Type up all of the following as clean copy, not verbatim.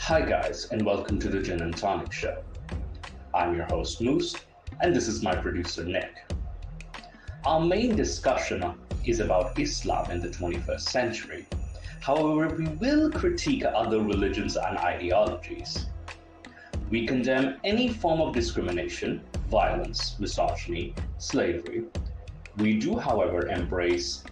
Hi guys, and welcome to the Gin and Tonic Show. I'm your host Moose, and this is my producer Nick. Our main discussion is about Islam in the 21st century. However, we will critique other religions and ideologies. We condemn any form of discrimination, violence, misogyny, slavery. We do, however, embrace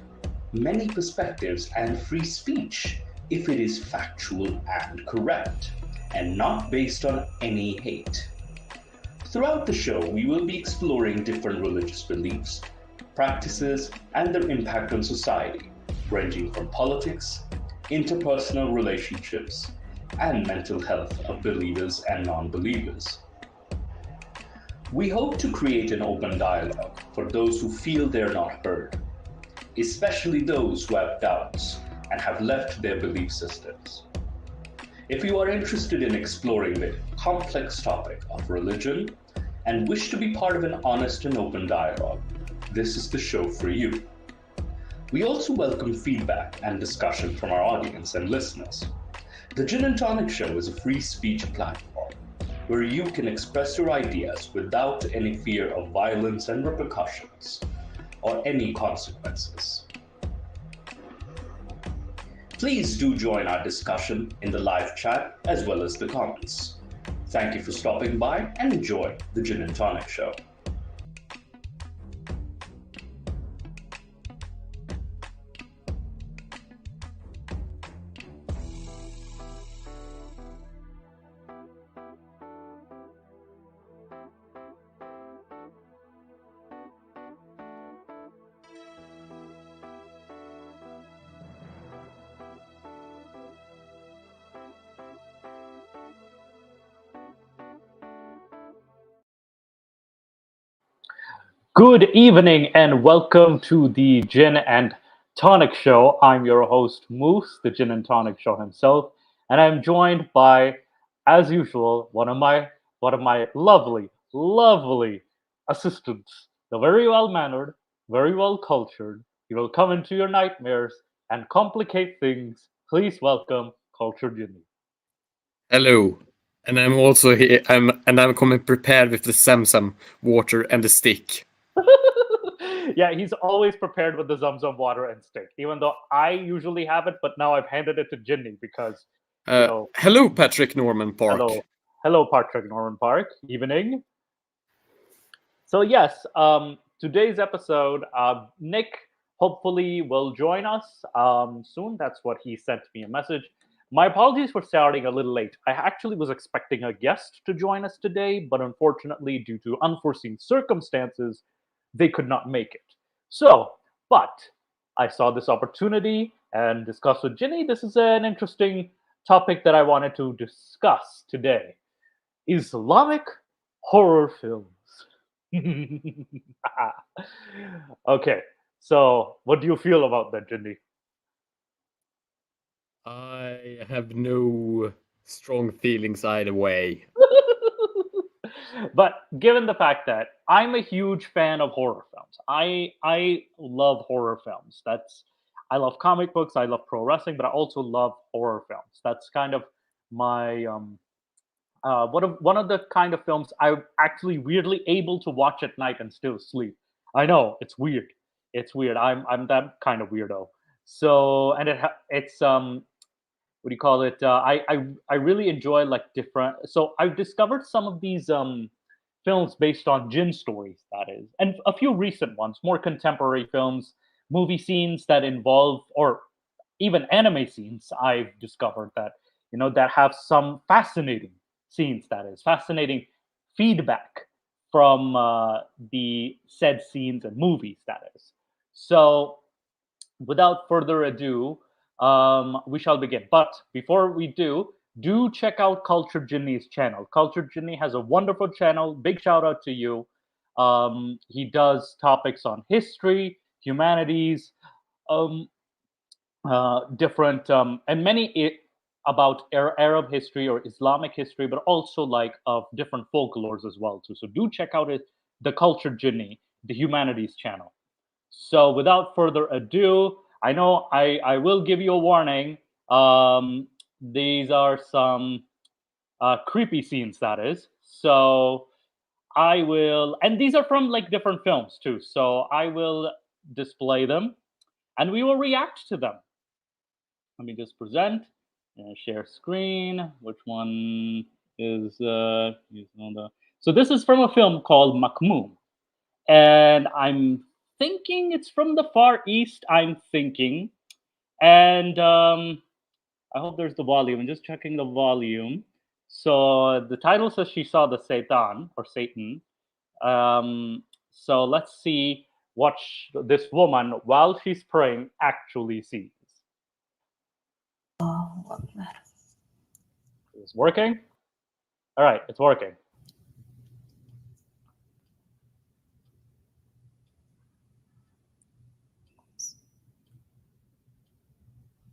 many perspectives and free speech if it is factual and correct, and not based on any hate. Throughout the show, we will be exploring different religious beliefs, practices, and their impact on society, ranging from politics, interpersonal relationships, and mental health of believers and non-believers. We hope to create an open dialogue for those who feel they're not heard, especially those who have doubts and have left their belief systems. If you are interested in exploring the complex topic of religion and wish to be part of an honest and open dialogue, this is the show for you. We also welcome feedback and discussion from our audience and listeners. The Gin and Tonic Show is a free speech platform where you can express your ideas without any fear of violence and repercussions or any consequences. Please do join our discussion in the live chat as well as the comments. Thank you for stopping by and enjoy the Gin and Tonic Show. Good evening and welcome to the Gin and Tonic Show. I'm your host Moose, the Gin and Tonic Show himself, and I'm joined by, as usual, one of my lovely assistants. The very well mannered, very well cultured. He will come into your nightmares and complicate things. Please welcome Cultured Jinni. Hello, and I'm also here. I'm coming prepared with the Zam Zam Water and the stick. Yeah, he's always prepared with the Zam Zam Water and stick, even though I usually have it, but now I've handed it to Jinni because, hello, Patrick Norman Park. Hello, Patrick Norman Park. Evening. So yes, today's episode, Nick hopefully will join us soon. That's what he sent me a message. My apologies for starting a little late. I actually was expecting a guest to join us today, but unfortunately, due to unforeseen circumstances, they could not make it. But I saw this opportunity and discussed with Jinni. This is an interesting topic that I wanted to discuss today. Islamic horror films. Okay, so what do you feel about that, Jinni? I have no strong feelings either way. But given the fact that I'm a huge fan of horror films, I love horror films. I love comic books, I love pro wrestling, but I also love horror films. That's kind of my one of the kind of films I'm actually weirdly able to watch at night and still sleep. I know it's weird. It's weird. I'm that kind of weirdo. So, and it's what do you call it? I really enjoy like different. So I've discovered some of these films based on jinn stories, that is, and a few recent ones, more contemporary films, movie scenes that involve, or even anime scenes. I've discovered that that have some fascinating scenes. That is fascinating feedback from the said scenes and movies. That is so without further ado, we shall begin. But before we do check out Cultured Jinni's channel. Cultured Jinni has a wonderful channel. Big shout out to you. He does topics on history, humanities, um, different, and many about Arab history or Islamic history, but also like of different folklores as well too. So do check out the Cultured Jinni, the humanities channel. So without further ado, I know I will give you a warning. These are some creepy scenes, that is. So I will, and these are from like different films too. So I will display them, and we will react to them. Let me just present, share screen. Which one is? So this is from a film called Makmoum, and I'm thinking it's from the Far East. I'm thinking, and I hope there's the volume. I'm just checking the volume. So the title says she saw the Satan or Satan. So let's see what this woman, while she's praying, actually sees. Is working? All right, it's working.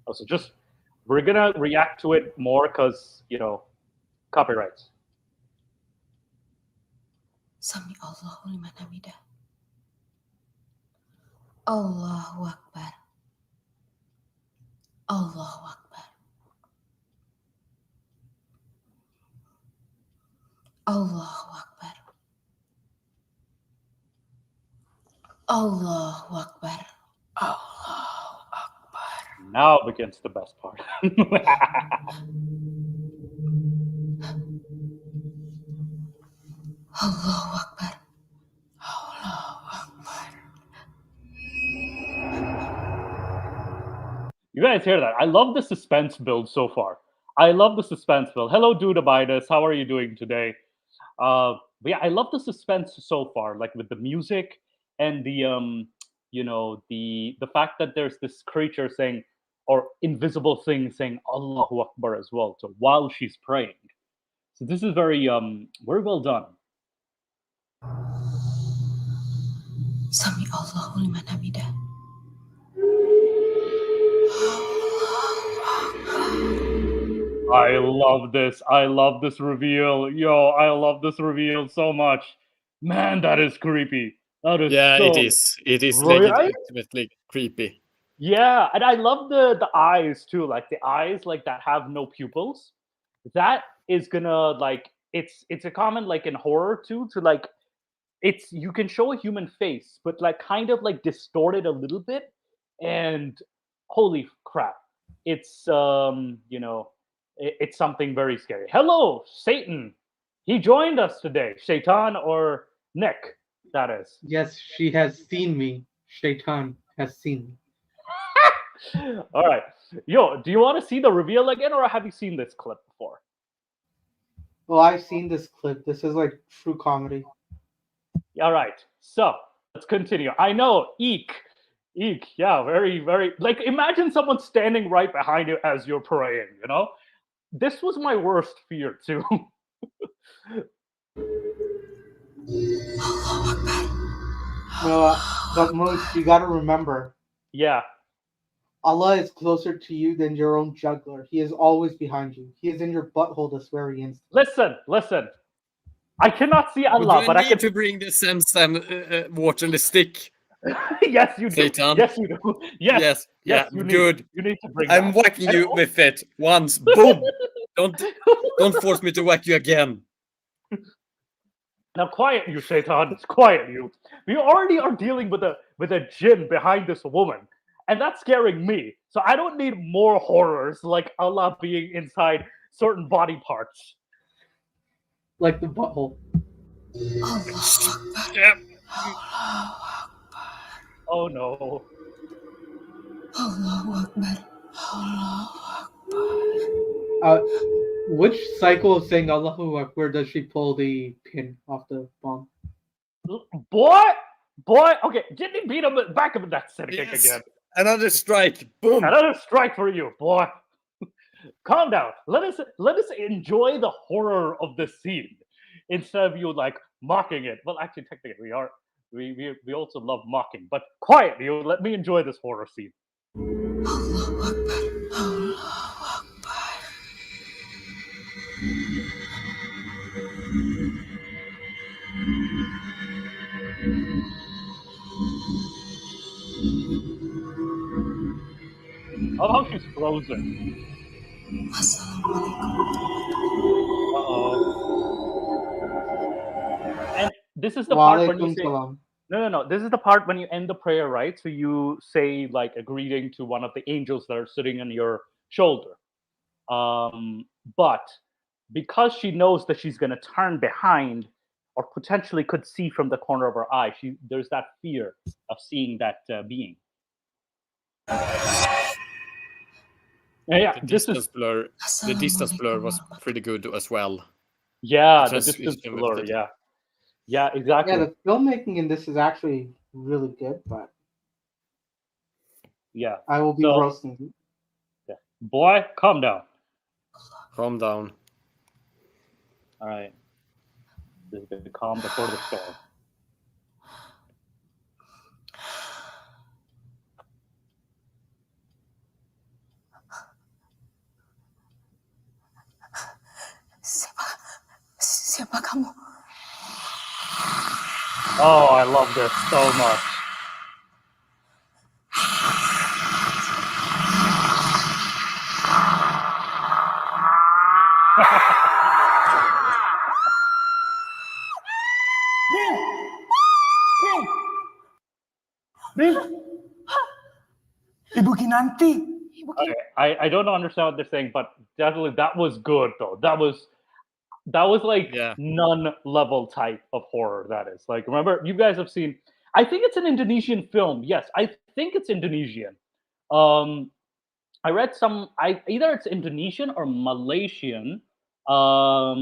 Oh, so just we're gonna react to it more because copyrights. Sami Allahu liman hamidah. Allahu Akbar. Allahu Akbar. Allahu Akbar. Allahu Akbar. Allahu Akbar. Now begins the best part. Allahu Akbar. Allahu Akbar. You guys hear that? I love the suspense build so far. I love the suspense build. Hello, Dude Abidas. How are you doing today? But yeah, I love the suspense so far, like with the music and the the fact that there's this creature saying, or invisible thing saying Allahu Akbar as well. So while she's praying. So this is very well done. Sami Allahu liman hamidah. I love this. I love this reveal. Yo, I love this reveal so much. Man, that is creepy. That is Yeah, so it is. It is right? legitimately creepy. Yeah, and I love the eyes too, like the eyes like that have no pupils. That is gonna like it's a common like in horror too to like it's you can show a human face, but like kind of like distorted a little bit, and holy crap, it's it's something very scary. Hello, Satan. He joined us today. Shaitan or Nick, that is. Yes, she has seen me. Shaitan has seen me. All right. Yo, do you want to see the reveal again, or have you seen this clip before? Well, I've seen this clip. This is like true comedy. All right. So let's continue. I know, eek. Eek. Yeah, very, very like imagine someone standing right behind you as you're praying, This was my worst fear too. Allahu Akbar. No, but most you gotta remember, Yeah. Allah is closer to you than your own juggler. He is always behind you. He is in your butthole this very instant. Listen. I cannot see Allah, But do but I I need can to bring the Zam Zam water and the stick? Yes, you do. Satan. Yes, you do. Yes. Yeah, you good. You need to bring I'm that. whacking And you with it once. Boom! Don't force me to whack you again. Now quiet you, Shaitan. Quiet you. We already are dealing with a jinn behind this woman. and that's scaring me. So I don't need more horrors like Allah being inside certain body parts. Like the butthole. Allahu Akbar. Yep. Allahu Akbar. Oh no. Allahu Akbar. Allahu Akbar. Which cycle of saying Allahu Akbar does she pull the pin off the bomb? Boy, okay, Jinni beat him back him in that set kick Yes. again. Another strike. Boom. Another strike for you, boy. Calm down. Let us enjoy the horror of the scene instead of you like mocking it. Well, actually, technically, we also love mocking. But quiet, you. Let me enjoy this horror scene. Allahu Akbar. Allahu Akbar. How she's frozen. Assalamualaikum. And this is the part when you Walaikum say salam. no. This is the part when you end the prayer, right? So you say like a greeting to one of the angels that are sitting on your shoulder. But because she knows that she's going to turn behind or potentially could see from the corner of her eye, there's that fear of seeing that being. Yeah, The this distance is blur. The distance blur was pretty good as well. yeah, the Transition distance with blur. the- Yeah, exactly. Yeah, the filmmaking in this is actually really good, but Yeah, I will be So- roasting you. boy, calm down. Calm down. All right, this is the calm before the storm. Siapa kamu? Oh, I love this so much. Ibu Kinanti. Okay, I don't understand what they're saying, but definitely that was good though. That was like Yeah. nun level type of horror. That is like, remember, you guys have seen. I think it's an Indonesian film. Yes, I think it's Indonesian. I read either it's Indonesian or Malaysian. Let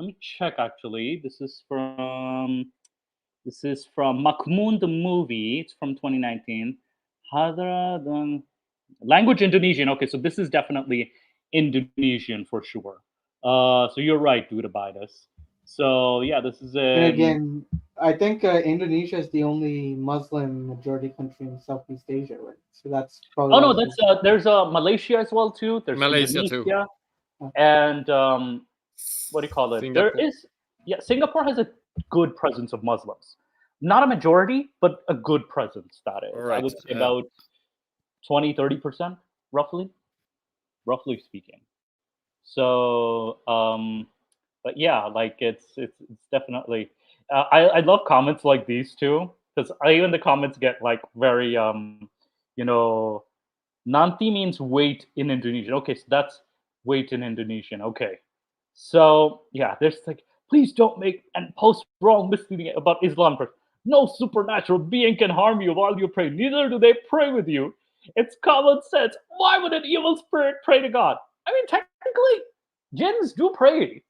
me check. Actually, this is from Makmun the movie. It's from 2019. Hadra dan language Indonesian. Okay, so this is definitely Indonesian for sure. So you're right, Dudabitis. So yeah, this is And again, I think Indonesia is the only Muslim majority country in Southeast Asia, right? So that's probably. Oh no, why that's there's Malaysia as well too. There's Malaysia too. Indonesia, and what do you call it? Singapore. There is Singapore has a good presence of Muslims, not a majority, but a good presence. That is, I Right, would say yeah. about 20-30% roughly speaking. So, but yeah, like it's definitely. I love comments like these too, because even the comments get like very nanti means wait in Indonesian. Okay, so that's wait in Indonesian. Okay, so yeah, there's like please don't make and post wrong misleading about Islam. No supernatural being can harm you while you pray. Neither do they pray with you. It's common sense. Why would an evil spirit pray to God? I mean, technically, jinns do pray,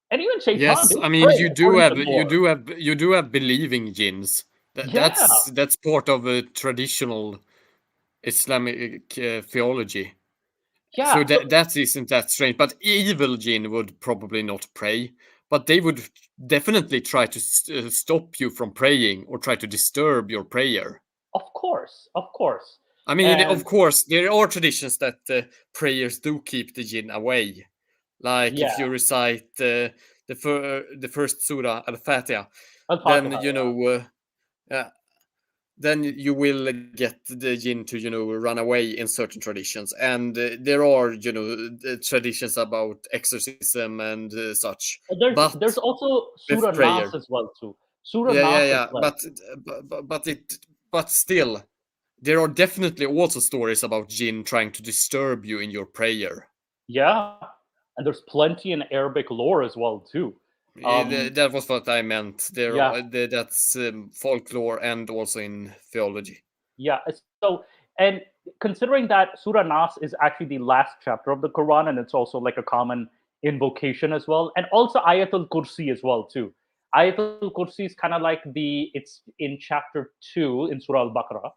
and even shaitan. Yes, do I mean pray, you do according have to lore. you do have believing jinns. Yeah. That's part of a traditional Islamic theology. Yeah. So that isn't that strange. But evil jinn would probably not pray, but they would definitely try to stop you from praying or try to disturb your prayer. Of course. I mean, And- of course, there are traditions that prayers do keep the jinn away. Like if you recite the first surah, Al-Fatiha, then then you will get the jinn to run away in certain traditions, and there are traditions about exorcism and such. There's also with Surah prayer. Nas as well too. Surah Yeah, Nas yeah, is like, but still, there are definitely also stories about jinn trying to disturb you in your prayer. Yeah, and there's plenty in Arabic lore as well too. That was what I meant. Yeah. That's folklore and also in theology. Yeah. So, and considering that Surah Nas is actually the last chapter of the Quran, and it's also like a common invocation as well, and also Ayatul Kursi as well too. Ayatul Kursi is kind of like it's in chapter 2 in Surah Al Baqarah.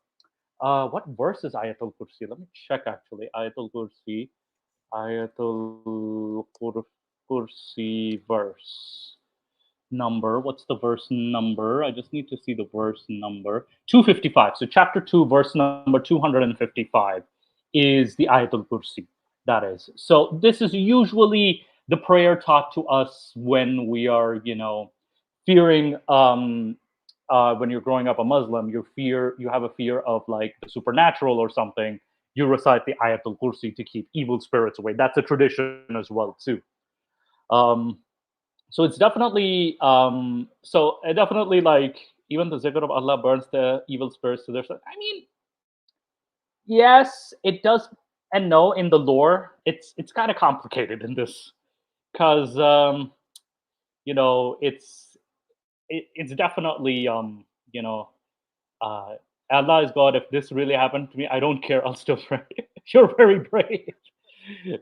What verse is Ayatul Kursi? Let me check actually. Ayatul Kursi. Ayatul Kursi verse number. What's the verse number? I just need to see the verse number. 255. So chapter 2, verse number 255 is the Ayatul Kursi. That is. So this is usually the prayer taught to us when we are, fearing when you're growing up a Muslim, you have a fear of like the supernatural or something. You recite the Ayatul Kursi to keep evil spirits away. That's a tradition as well too. So it's definitely definitely like even the zikr of Allah burns the evil spirits to their side. I mean, yes, it does, and no, in the lore, it's kind of complicated in this because it's definitely Allah is God. If this really happened to me, I don't care. I'll still pray. You're very brave.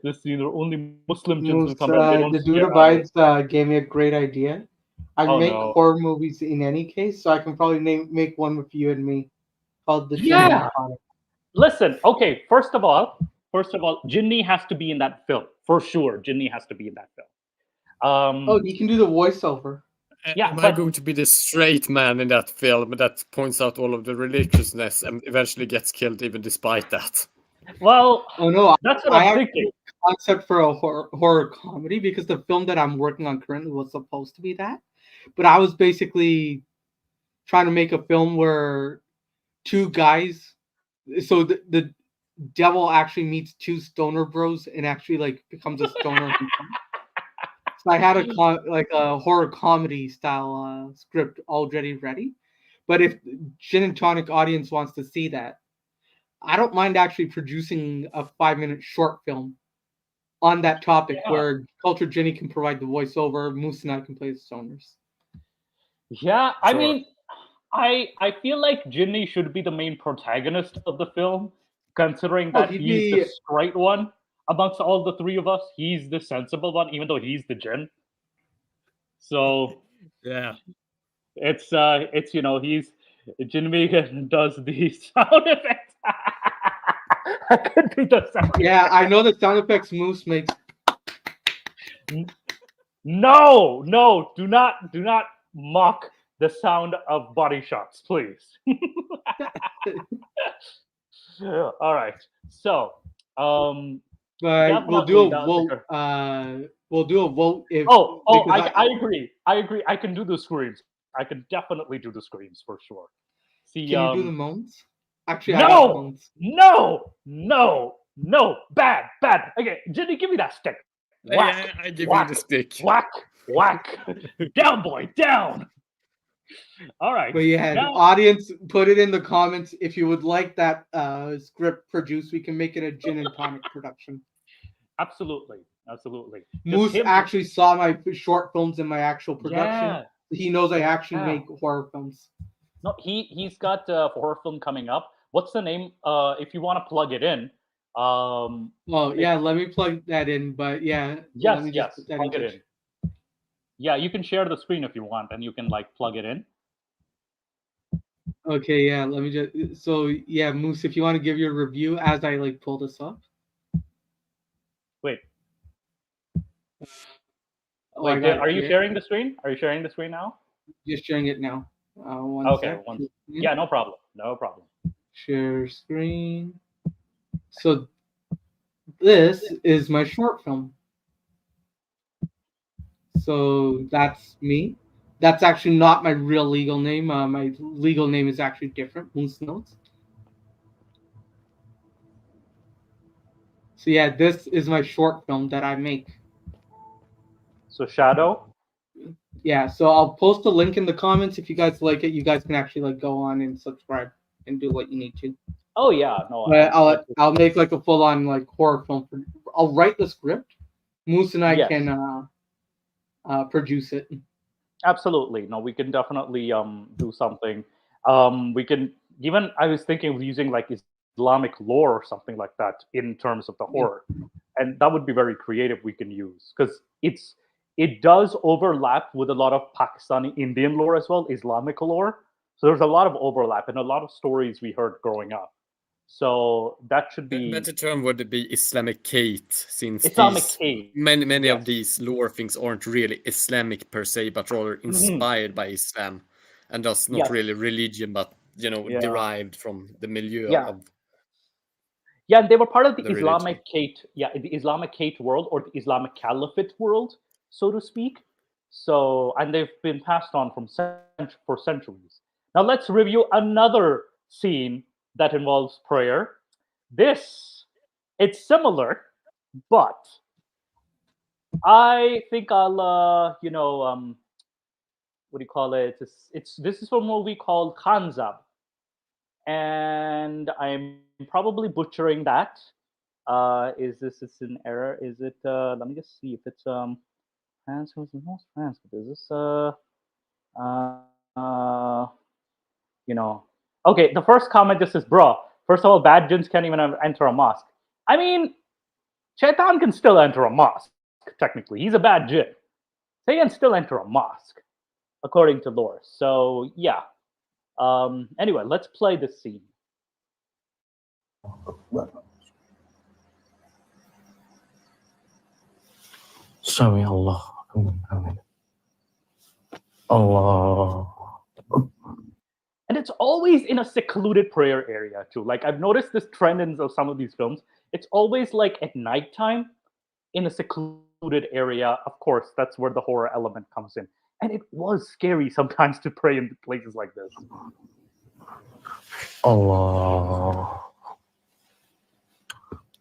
Only Muslim jinns will come in. The Dude Abides gave me a great idea. I make no. horror movies in any case, so I can probably make one with you and me called The Yeah. Jinni Tonic. Listen, okay, first of all, Jinni has to be in that film. For sure, Jinni has to be in that film. Oh, you can do the voiceover. Yeah, Am I going to be the straight man in that film that points out all of the religiousness and eventually gets killed even despite that? Well, oh no, that's what I'm thinking. Concept for a horror comedy, because the film that I'm working on currently was supposed to be that, but I was basically trying to make a film where two guys, so the devil actually meets two stoner bros and actually like becomes a stoner. So I had a horror comedy style script already ready, but if Gin and Tonic audience wants to see that, I don't mind actually producing a 5-minute short film on that topic where Cultured Jinni can provide the voiceover, Moose and I can play the stoners. Yeah, I mean, I feel like Jinni should be the main protagonist of the film, considering that he's the straight one amongst all the three of us. He's the sensible one, even though he's the jinn. So yeah, it's he's Jinmi does the sound effects. I could be the sound. Yeah, I know the sound effects Moose makes. No, do not mock the sound of body shots, please. All right, so but we'll do a vote. We'll do a vote if. I agree. I can do the screams. I can definitely do the screams for sure. See, can you do the moans? Actually, no, bad. Okay, Jinny, give me that stick. Whack, I give you the stick. Whack. Down, boy, down. All right. But yeah, audience, put it in the comments if you would like that script produced. We can make it a Gin and Tonic production. Absolutely. Moose actually saw my short films in my actual production. Yeah. He knows I actually make horror films. No, he's got a horror film coming up. What's the name? If you want to plug it in. Let me plug that in. But yeah, yes, plug it in. Yeah, you can share the screen if you want, and you can like plug it in. Okay, yeah. Let me just. So yeah, Moose, if you want to give your review as I like pull this up. Wait, are you sharing the screen? Are you sharing the screen now? Just sharing it now. Yeah, no problem. Share screen. So this is my short film. So that's me. That's actually not my real legal name. My legal name is actually different. Moose Notes. So yeah, this is my short film that I make. So Shadow? Yeah, so I'll post a link in the comments. If you guys like it, you guys can actually like go on and subscribe and do what you need to. Oh yeah, no. But I'll make like a full on like horror film. I'll write the script. Moose and I Yes. can produce it. Absolutely. No, we can definitely do something. We can even I was thinking of using like Islamic lore or something like that in terms of the horror. And that would be very creative we can use because it does overlap with a lot of Pakistani Indian lore as well, Islamic lore. So there's a lot of overlap and a lot of stories we heard growing up. So that should A be better term would be Islamic Kate, since Islamic hate. many Yes. of these lore things aren't really Islamic per se, but rather inspired by Islam, and thus not Yes. really religion, but Yeah. derived from the milieu Yeah. of Yeah, and they were part of the the religion. Islamic Kate, the Islamic Kate world or the Islamic Caliphate world, so to speak. So, and they've been passed on for centuries. Now let's review another scene that involves prayer. It's similar, but I think I'll, what do you call it? This is from a movie called Khanzab, and I'm probably butchering that. Is this an error? Is it? Let me just see if it's France was the most France. Is this uh, Okay, the first comment just says, "Bro, first of all, bad jinns can't even enter a mosque." I mean, Shaitan can still enter a mosque. Technically, he's a bad jinn. So he can still enter a mosque, according to lore. So yeah. Anyway, let's play this scene. Sami Allah. Allah. And it's always in a secluded prayer area too. Like I've noticed this trend in some of these films. It's always like at nighttime in a secluded area. Of course, that's where the horror element comes in. And it was scary sometimes to pray in places like this. Allah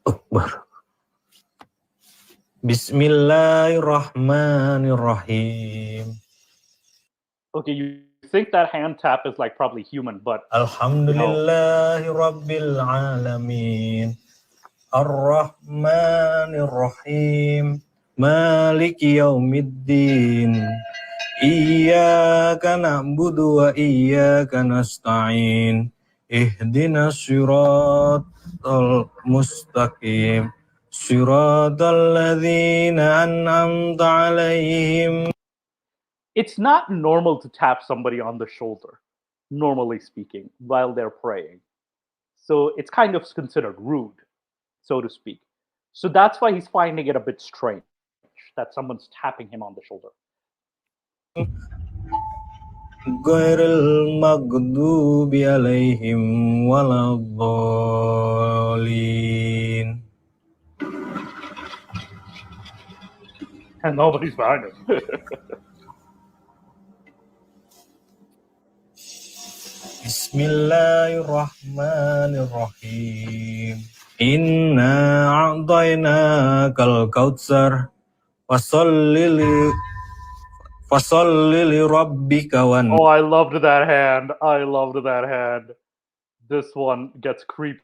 Akbar. Bismillahirrahmanirrahim. Okay, you think that hand tap is like probably human, but Alhamdulillahi Rabbil Alamin. Ar-Rahmanir-Rahim. Maliki Yawmiddin. Iyyaka na'budu wa iyyaka nasta'in. Ihdinas siratal mustaqim. Siratal ladzina an'amta 'alaihim. it's not normal to tap somebody on the shoulder, normally speaking, while they're praying. So it's kind of considered rude, so to speak. So that's why he's finding it a bit strange that someone's tapping him on the shoulder. Ghairil maghdubi alaihim waladdallin. And nobody's behind him. Bismillahirrahmanirrahim. Inna a'tainakal kautsar. Fasalli li rabbika wan. Oh, I loved that hand. I loved that hand. This one gets creepy.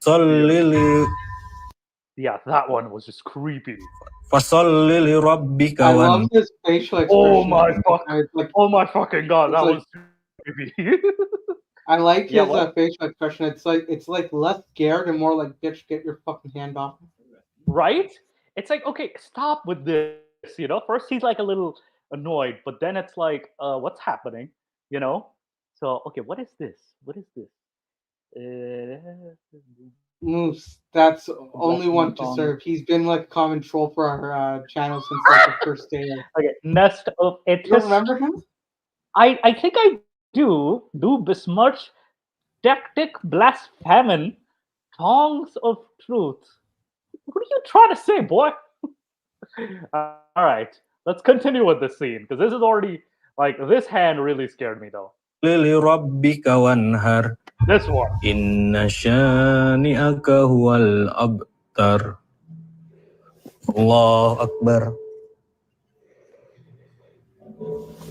Yeah, that one was just creepy. Fasalli li rabbika I wan. love his facial expression. Oh my fuck! It's like, Oh my fucking god, that like- was creepy. I like Yeah, his what? facial expression. It's like less scared and more like, bitch, get your fucking hand off. Right? It's like, okay, stop with this. First he's like a little annoyed, but then it's like, what's happening? So okay, what is this? Moose, that's only one to serve. He's been like common troll for our channel since like the first day. Okay, nest of You don't Etis. remember him? I think I do besmirch tactic blasphemon tongues of truth. What are you trying to say, boy? All right, let's continue with this scene because this is already like this hand really scared me though. Li rabbika wanhar. This one. Inna shani'aka huwal abtar. Allahu Akbar.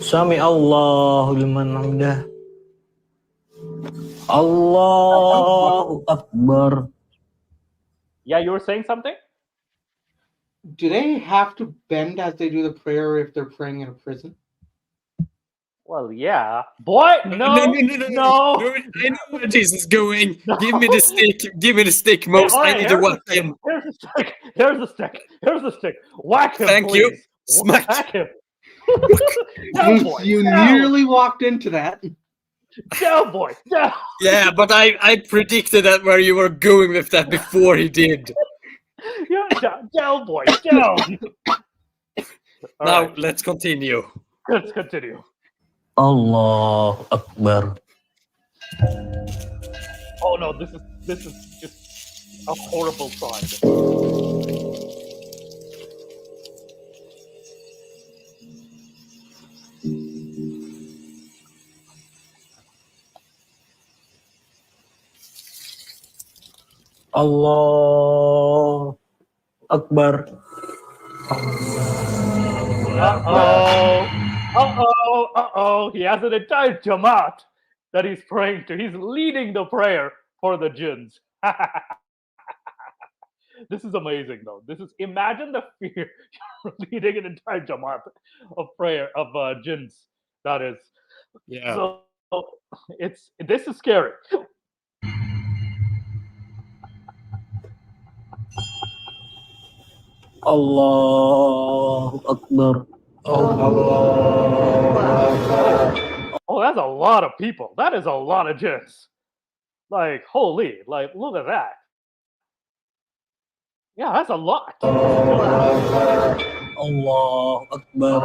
Sami Allahu liman hamdah. Allahu Akbar. Yeah, you were saying something? Do they have to bend as they do the prayer if they're praying in a prison? Well, yeah. Boy, no. I know where this is going. No. Give me the stick. Give me the stick, Hey, Mose. all I right, need to here's the whack stick. him. Here's the stick. Here's the stick. Here's the stick. Whack him, Thank you. please. Smack. Whack him. Down, boy. You Down. nearly walked into that. Down, boy. Down. Yeah, but I predicted that where you were going with that before he did. Yeah, down, boy. Down. All Now right, let's continue. let's continue. Allahu Akbar. Oh no, this is just a horrible sign. Allahu Akbar. Uh-oh. He has an entire Jamaat that he's praying to. He's leading the prayer for the jinns. This is amazing, though. Imagine the fear. You're leading an entire Jamaat of prayer, of jinns. That is. Yeah. So, this is scary. Allahu Akbar. Oh, that's a lot of people. That is a lot of jinns. Like, holy, like, look at that. Yeah, that's a lot. Allahu Akbar.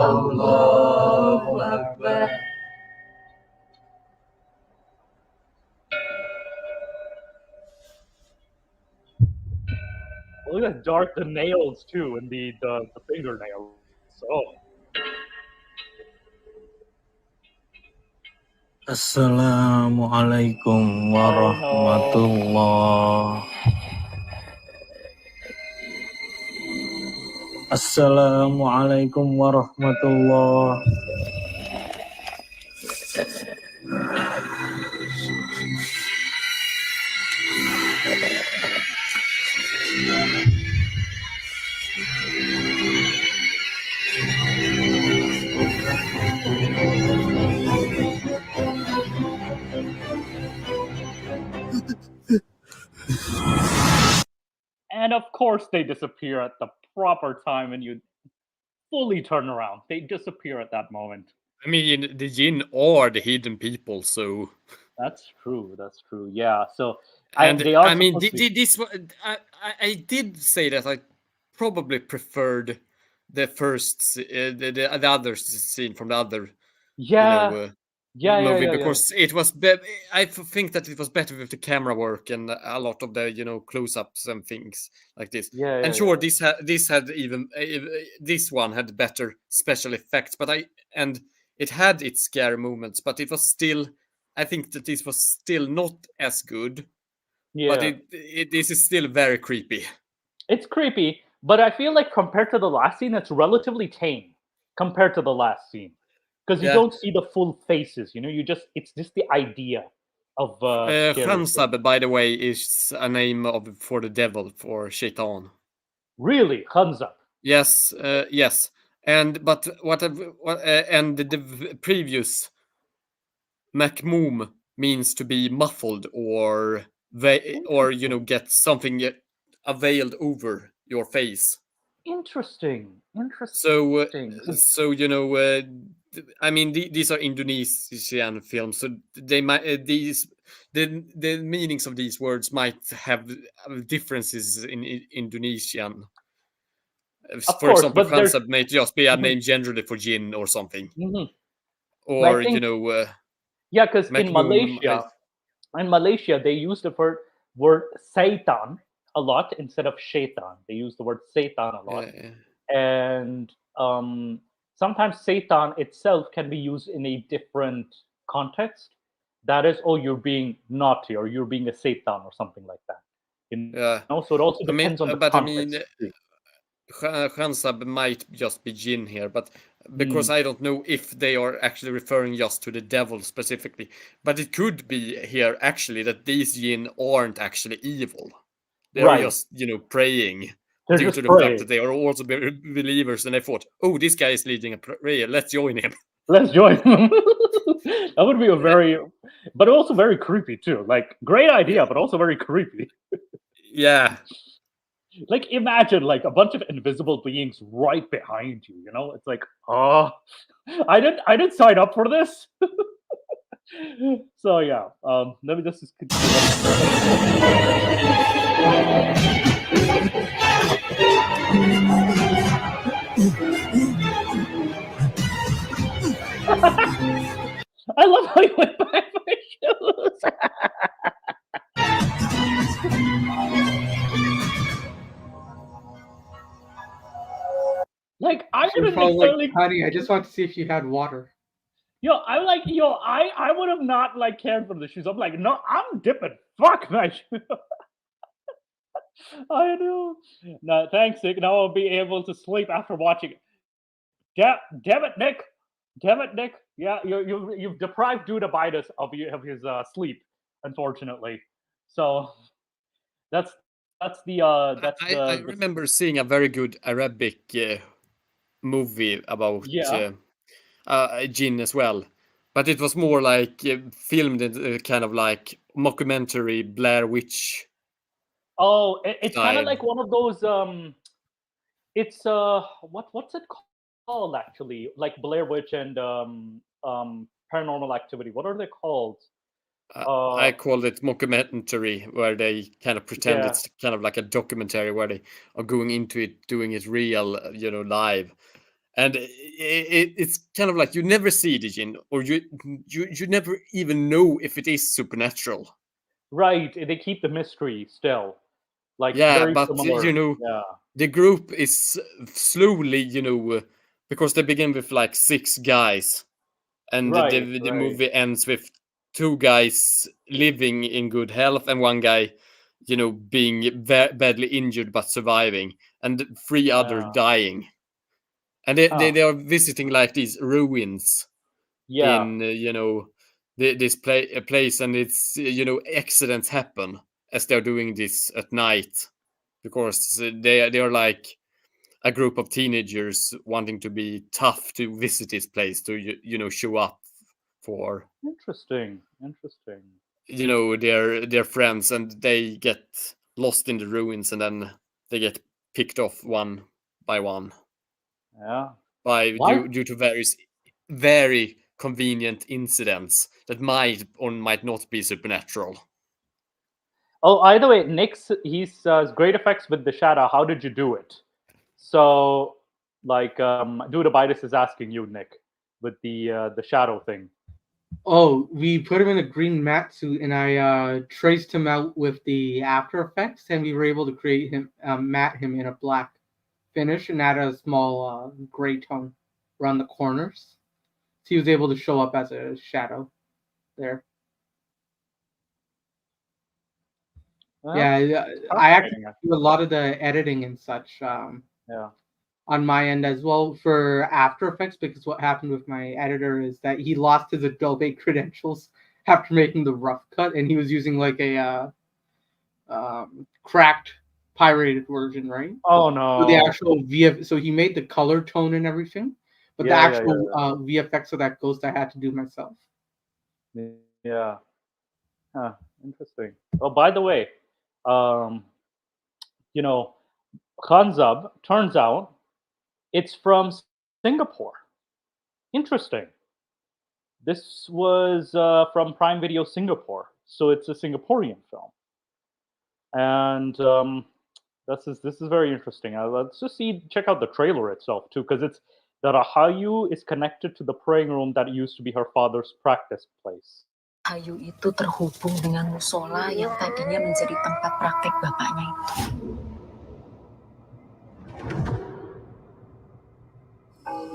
Look at dark the nails too, and the fingernails. Oh. Assalamualaikum warahmatullah. Assalamualaikum warahmatullah. And of course, they disappear at the proper time, and you fully turn around. They disappear at that moment. I mean, the jinn are the hidden people, so. That's true. Yeah. So, And they are. I mean, supposed to be- this I did say that I probably preferred the first the other scene from the other yeah, movie because it was I think that it was better with the camera work and a lot of the close-ups and things like this. And sure, this had even this one had better special effects, but it had its scary moments, but it was still, I think that this was still not as good. Yeah. But this is still very creepy. It's creepy, but I feel like compared to the last scene, it's relatively tame compared to the last scene. Because you don't see the full faces, it's just the idea of Khansab, by the way, is a name for the devil, for Shaitan. Really? Khansab? Yes, yes. And the previous Makmoum means to be muffled or get something veiled over your face. Interesting. So I mean, these are Indonesian films, so they might the meanings of these words might have differences in Indonesian. For example, Khansab may just be a name generally for jinn or something, or yeah, because in Malaysia they use the word Satan a lot instead of shaitan. They use the word Satan a lot, and sometimes Satan itself can be used in a different context. That is, you're being naughty, or you're being a Satan, or something like that. So it also depends on the context. Khansab might just be jinn here, but because I don't know if they are actually referring just to the devil specifically, but it could be here actually that these jinn aren't actually evil. They are just, praying. They're due just to the praying. fact that they are also believers, and they thought, oh, this guy is leading a prayer, let's join him. Let's join him. That would be but also very creepy too. Like, great idea, but also very creepy. Yeah. Like, imagine like a bunch of invisible beings right behind you. It's like, oh, I didn't sign up for this. So yeah, let me just continue. I love how you went back my shoes. Like, I wouldn't necessarily. Like, honey, I just want to see if you had water. I would have not like cared for the shoes. I'm like, no, I'm dipping. Fuck my shoes. I know. No, thanks, Nick. Now I'll be able to sleep after watching it. Damn it, Nick. Yeah, you've deprived Dudabitus of his sleep, unfortunately. So that's the. I remember seeing a very good Arabic movie about jinn as well, but it was more like filmed in kind of like mockumentary Blair Witch. Oh, it's kind of like one of those. It's what's it called actually? Like Blair Witch and Paranormal Activity. What are they called? I called it mockumentary, where they kind of pretend it's kind of like a documentary where they are going into it, doing it real, live. And it's kind of like you never see the jinn, or you never even know if it is supernatural. Right, they keep the mystery still. Like, but similar. the group is slowly, because they begin with like 6 guys, and the movie ends with 2 guys living in good health and 1 guy, being badly injured but surviving, and 3 others dying. And they are visiting like these ruins in this place, and it's accidents happen as they're doing this at night, because they are like a group of teenagers wanting to be tough to visit this place to show up for interesting their friends, and they get lost in the ruins, and then they get picked off one by one. Due to various very convenient incidents that might or might not be supernatural. Oh, either way, Nick's great effects with the shadow. How did you do it? So, like, Dudabitus is asking you, Nick, with the shadow thing. Oh, we put him in a green mat suit, and I traced him out with the After Effects, and we were able to create him, matte him in a black finish, and add a small gray tone around the corners. So he was able to show up as a shadow there. I actually do a lot of the editing and such on my end as well for After Effects, because what happened with my editor is that he lost his Adobe credentials after making the rough cut, and he was using like a cracked pirated version, right? Oh no! So the actual so he made the color tone and everything, but the actual VFX of that ghost I had to do myself. Yeah. Huh, interesting. Oh, by the way, Khanzab, turns out it's from Singapore. Interesting. This was from Prime Video Singapore, so it's a Singaporean film, and this is very interesting. Let's just check out the trailer itself too, because it's that Rahayu is connected to the praying room that used to be her father's practice place. Rahayu itu terhubung dengan musola yang tadinya menjadi tempat praktek bapaknya itu.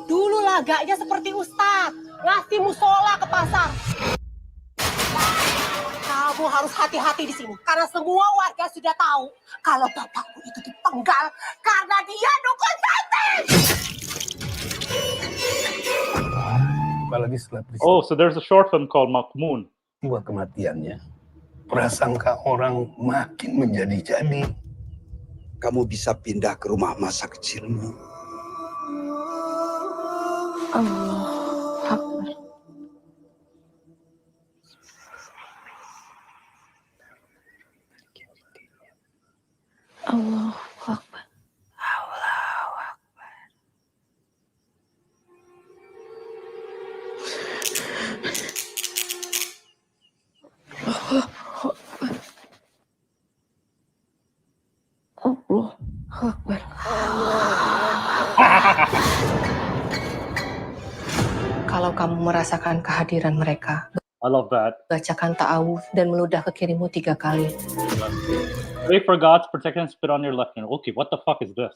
Dulu laganya seperti Ustadz, ngasih musola ke pasar. Kamu harus hati-hati di sini, karena semua warga sudah tahu kalau bapakku itu dipenggal karena dia dukun santet. apalagi setelah Oh, so there's a short film called Makmun. peristiwa kematiannya. Prasangka orang makin menjadi-jadi. Kamu bisa pindah ke rumah masa kecilmu. Allah Akbar. Allah Akbar. Allahu Akbar. Allah Akbar. Kalau kamu merasakan kehadiran mereka, I love that. bacakan ta'awudz dan meludah ke kirimu 3 kali. Pray for God's protection and spit on your left hand. Okay, what the fuck is this?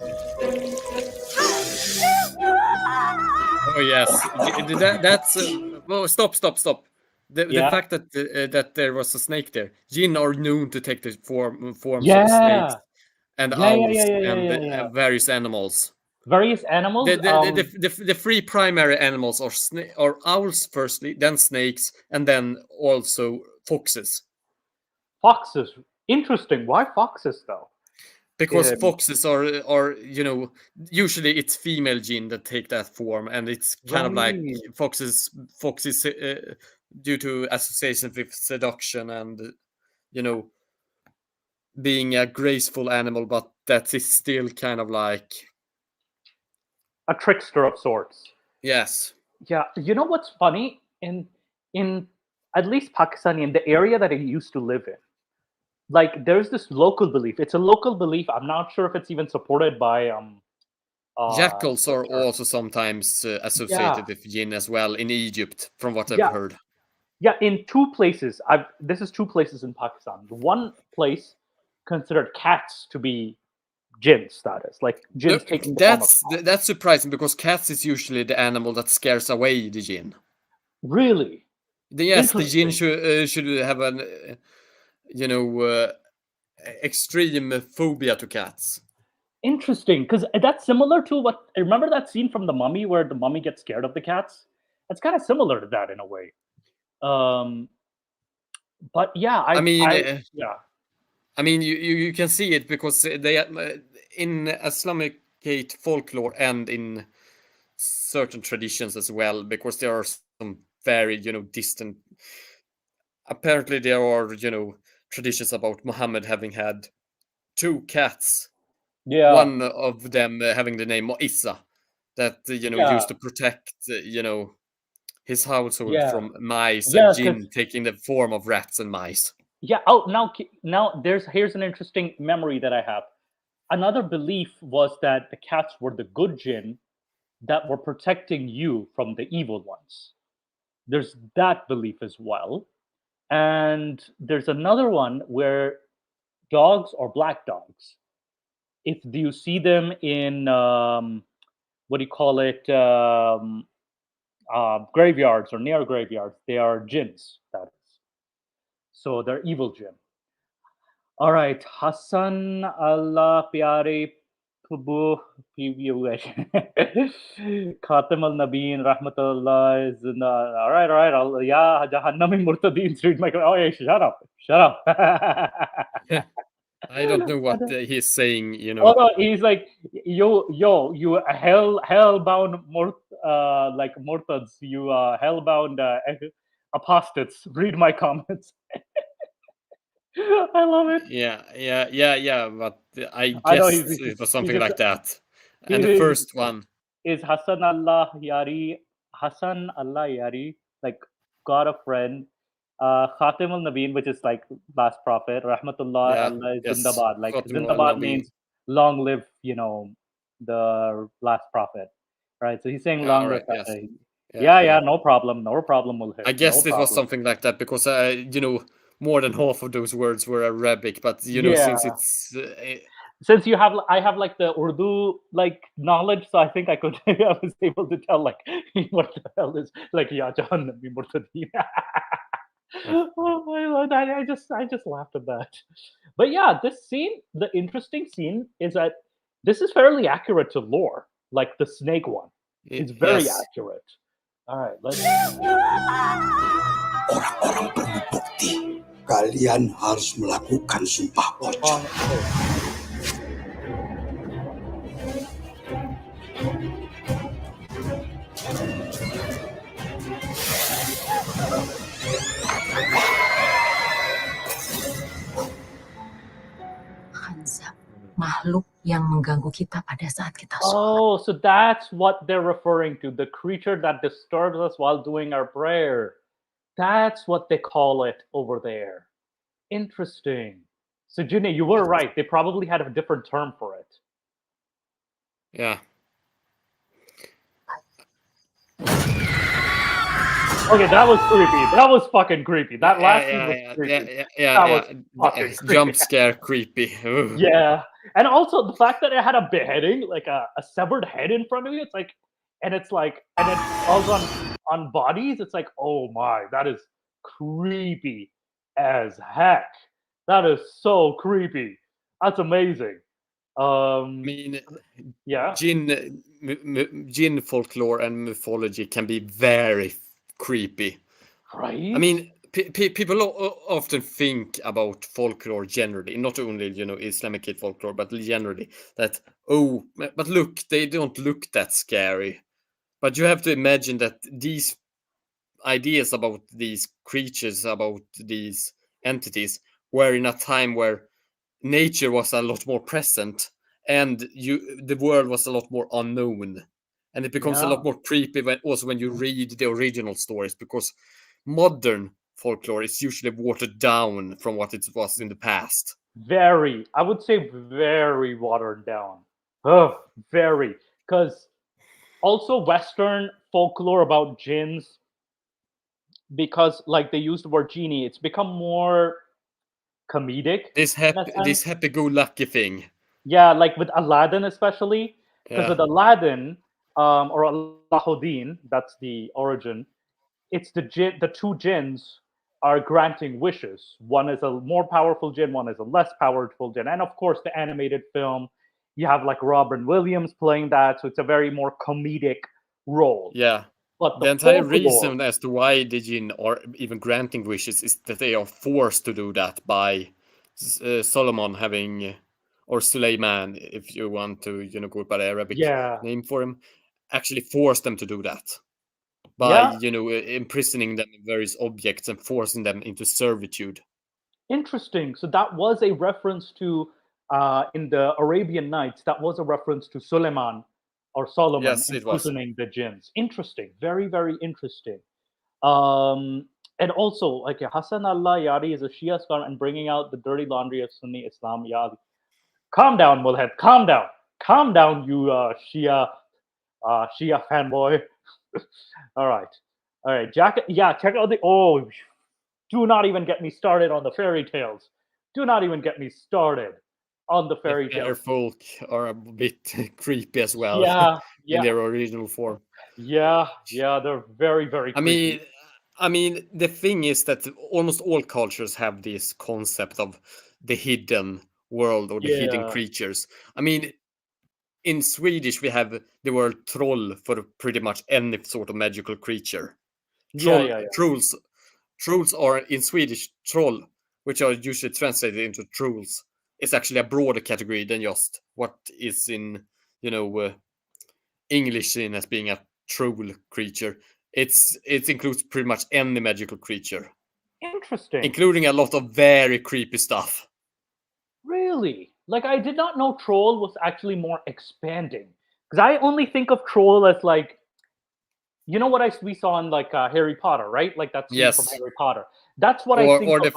Oh yes, that's. Oh, stop! The fact that that there was a snake there. Jinn are known to take the forms of snakes and owls and various animals. Various animals. The three primary animals are owls firstly, then snakes, and then also foxes. Foxes. Interesting. Why foxes though? Because foxes are usually it's female jinn that take that form, and it's kind of like foxes due to association with seduction and being a graceful animal, but that is still kind of like a trickster of sorts. Yes. Yeah. You know what's funny? In at least Pakistani, in the area that I used to live in, like there's this local belief. It's a local belief. I'm not sure if it's even supported by jackals are also sometimes associated with jinn as well in Egypt, from what I've heard. Yeah, in 2 places. This is 2 places in Pakistan. One place considered cats to be jinn status, like jinns taking the form of that's surprising, because cats is usually the animal that scares away the jinn. Really? Yes, the jinn should have an extreme phobia to cats. Interesting, because that's similar to what I remember that scene from The Mummy where the mummy gets scared of the cats. It's kind of similar to that in a way. But yeah, I mean, you can see it because they in Islamic folklore and in certain traditions as well, because there are some very distant. Apparently, there are traditions about Muhammad having had 2 cats. Yeah. One of them having the name Isa, that used to protect his household from mice and jinn taking the form of rats and mice. Yeah. Oh, now here's an interesting memory that I have. Another belief was that the cats were the good jinn that were protecting you from the evil ones. There's that belief as well. And there's another one where dogs or black dogs, if you see them in what do you call it, graveyards or near graveyards, they are jinns. That is, so they're evil jinn. All right, Hassan Allah Pyare Pubu Khatam al Nabeen Rahmatullah is all right. Yeah, Jahannami Murtadeen. Read my. Oh, yeah, shut up. I don't know what he's saying. Oh no, he's like, you hellbound like murtads, you hellbound apostates. Read my comments. I love it. Yeah. But I guess it was something like that. And the first one is Hassan Allah Yari, like God of friend. Khatim al Nabeen, which is like last prophet. Rahmatullah Allah Zindabad. Like Zindabad means long live, the last prophet. Right. So he's saying long live. Yeah, no problem. Mulhid. I guess it was something like that, because more than half of those words were Arabic, but since it's since I have like the Urdu like knowledge, so I think I was able to tell like what the hell is like Jahannami Murtadeen. Oh, I just laughed at that. But yeah, this scene, the interesting scene is that this is fairly accurate to lore, like the snake one. It's very accurate. All right, let's. Orang-orang perlu bukti. Kalian harus melakukan sumpah pocong. Hansa, makhluk yang mengganggu kita pada saat kita sholat. Oh, so that's what they're referring to. The creature that disturbs us while doing our prayer. That's what they call it over there. Interesting. So, Jinni, you were right. They probably had a different term for it. Yeah. Okay, that was creepy. That was fucking creepy. That last scene was creepy. That was jump scare creepy. Ugh. Yeah, and also the fact that it had a beheading, like a severed head in front of you. It's like, and it falls on bodies. It's like, oh my, that is creepy as heck. That is so creepy. That's amazing. I mean, yeah, Jinn folklore and mythology can be very creepy. Right? I mean, people often think about folklore generally, not only Islamic folklore, but generally that but look, they don't look that scary. But you have to imagine that these ideas about these creatures, about these entities, were in a time where nature was a lot more present and the world was a lot more unknown, and it becomes a lot more creepy when you read the original stories, because modern folklore is usually watered down from what it was in the past. I would say very watered down. Very, because also Western folklore about jinns, because like they use the word genie, it's become more comedic. This happy-go-lucky thing. Yeah, like with Aladdin especially, because with Aladdin or Aladdin, that's the origin. It's the two jinns are granting wishes. One is a more powerful jinn, one is a less powerful jinn, and of course the animated film, you have like Robin Williams playing that, so it's a very more comedic role. Yeah. But the entire reason as to why the jinn are even granting wishes is that they are forced to do that by Solomon having, or Suleiman, if you want to, go by the Arabic name for him, actually forced them to do that by, imprisoning them in various objects and forcing them into servitude. Interesting. So that was a reference to, in the Arabian Nights, that was a reference to Suleiman or Solomon imprisoning the jinns. Interesting. Very, very interesting. And also, like Hassan Allah Yari is a Shia scholar and bringing out the dirty laundry of Sunni Islam. Yari. Calm down, Mulhead. Calm down. Calm down, you Shia fanboy. All right. Jack. Yeah, check out the. Do not even get me started on the fairy tales. Do not even get me started on the fairy tales. Fair folk are a bit creepy as well. In their original form. Yeah, they're very, very creepy. I mean, the thing is that almost all cultures have this concept of the hidden world or the hidden creatures. I mean, in Swedish, we have the word troll for pretty much any sort of magical creature. Trolls are in Swedish troll, which are usually translated into trolls. It's actually a broader category than just what is in, English seen as being a troll creature. It includes pretty much any magical creature. Interesting. Including a lot of very creepy stuff. Really? Like, I did not know troll was actually more expanding. Because I only think of troll as like, you know what we saw in like Harry Potter, right? Like that scene from Harry Potter. That's what I think or the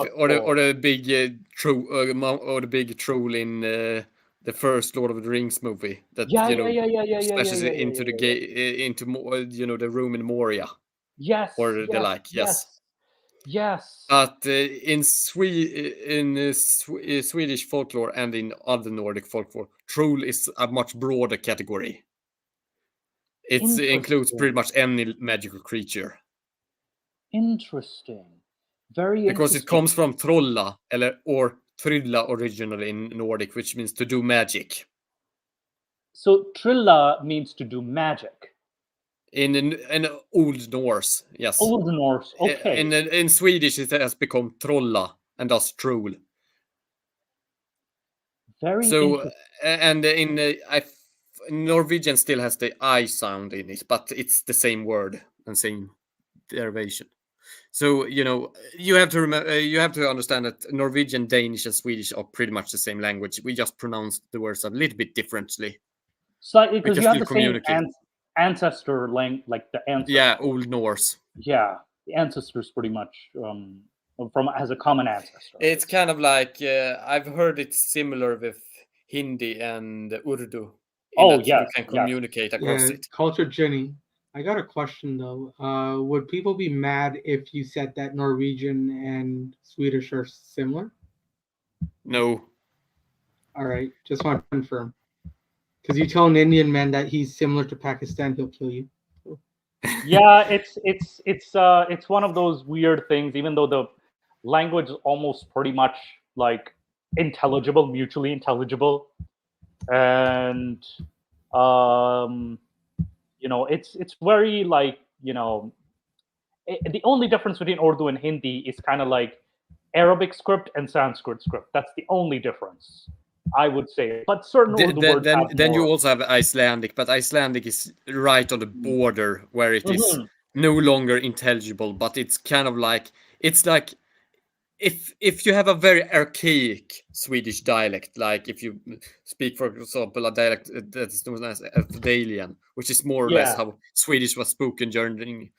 big troll in the first Lord of the Rings movie that smashes it into the room in Moria. Yes. Or the like. Yes. But in Swedish folklore and in other Nordic folklore, troll is a much broader category. It includes pretty much any magical creature. Interesting. Very because it comes from trolla or trylla originally in Nordic, which means to do magic. So trylla means to do magic. in Old Norse, yes. Old Norse, okay. In Swedish, it has become trolla, and thus troll. Very so, and in Norwegian still has the I sound in it, but it's the same word and same derivation. So you have to remember, you have to understand that Norwegian, Danish, and Swedish are pretty much the same language. We just pronounce the words a little bit differently. So because you have the same ancestor like the ancestor. Yeah, Old Norse. Yeah, the ancestors pretty much from as a common ancestor. It's kind of like I've heard it's similar with Hindi and Urdu. Oh yeah, you can communicate across it. Cultured Jinni. I got a question though. Would people be mad if you said that Norwegian and Swedish are similar? No. All right, just want to confirm. Because you tell an Indian man that he's similar to Pakistan, he'll kill you. Yeah, it's one of those weird things. Even though the language is almost pretty much like intelligible, mutually intelligible, and it's very like the only difference between Urdu and Hindi is kind of like Arabic script and Sanskrit script. That's the only difference, I would say. But certain Urdu words then you also have Icelandic, but Icelandic is right on the border where it is no longer intelligible. But it's kind of like if you have a very archaic Swedish dialect, like if you speak, for example, a dialect that is known as Elfdalian, which is more or less how Swedish was spoken during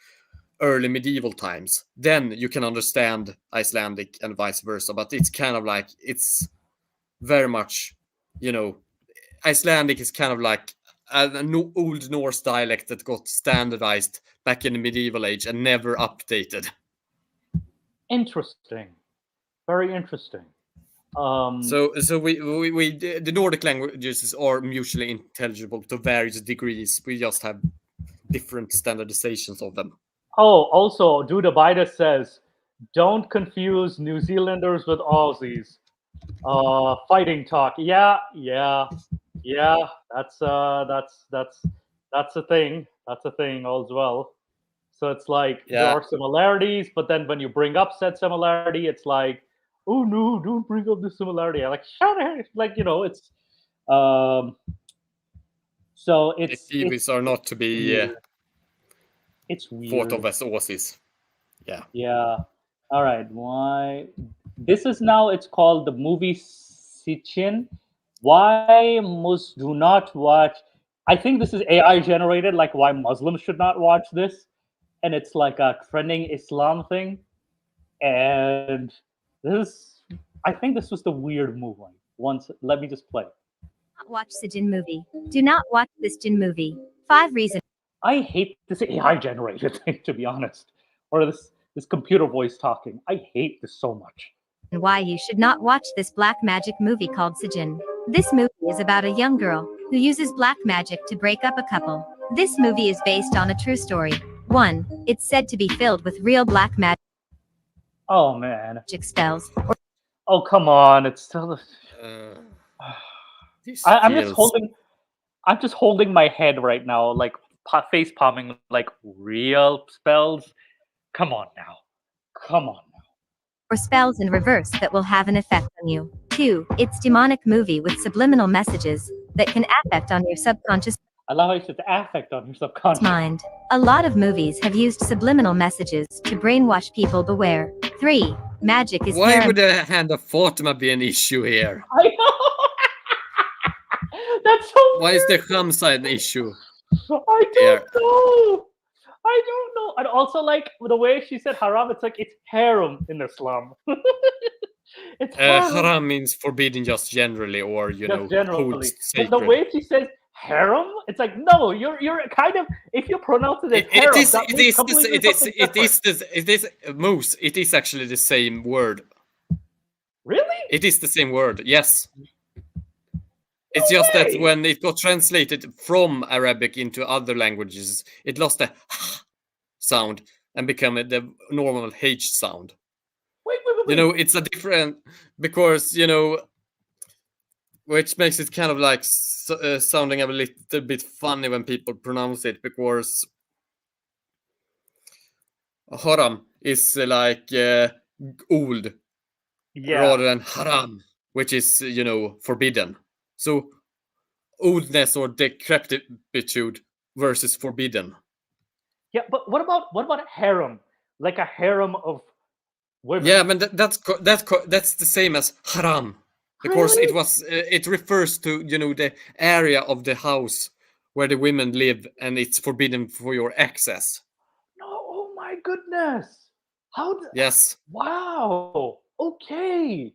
early medieval times, then you can understand Icelandic and vice versa. But it's kind of like, it's very much, Icelandic is kind of like an Old Norse dialect that got standardized back in the medieval age and never updated. Interesting. Very interesting. So we the Nordic languages are mutually intelligible to various degrees. We just have different standardizations of them. Oh, also, Dude Abida says, don't confuse New Zealanders with Aussies. Fighting talk. Yeah. That's a thing. That's a thing as well. So it's like there are similarities, but then when you bring up said similarity, it's like, oh no, don't bring up the similarity. I'm like, shut it. Like, it's so it's the Kiwis are not to be it's weird. thought of as Aussies. Yeah. All right. Why this is now it's called the movie Sitchin. Why Muslims do not watch. I think this is AI generated, like why Muslims should not watch this. And it's like a trending Islam thing. And I think this was the weird movie. Once, let me just play. Watch the Jinn movie. Do not watch this Jinn movie. 5 reasons. I hate this AI generated thing, to be honest. Or this computer voice talking. I hate this so much. Why you should not watch this black magic movie called Sijin. This movie is about a young girl who uses black magic to break up a couple. This movie is based on a true story. 1. It's said to be filled with real black magic. Oh man. Spells. Oh come on! It's still. I'm just holding my head right now, like face palming, like real spells. Come on now. Or spells in reverse that will have an effect on you. 2. It's demonic movie with subliminal messages that can affect on your subconscious. I love how you said the affect on your subconscious mind. A lot of movies have used subliminal messages to brainwash people. Beware. 3. Magic is. Why would the hand of Fatima be an issue here? I know. That's so Why weird. is the Khamsa an issue? I don't know. And also, like the way she said haram, it's like it's harem in Islam. It's haram means forbidden just generally, or generally. But the way she says harem, it's like no, you're kind of, if you pronounce it as harem, it is actually the same word. Really? It is the same word. Yes. It's just that when it got translated from Arabic into other languages, it lost the sound and became the normal H sound. Wait. It's a different, because, which makes it kind of like sounding a little bit funny when people pronounce it, because haram is like old rather than haram, which is forbidden. So oldness or decrepitude versus forbidden. Yeah, but what about harem? Like a harem of women. Yeah, but that's the same as haram, because Really? it refers to the area of the house where the women live, and it's forbidden for your access. No, oh my goodness. Yes. Wow. Okay.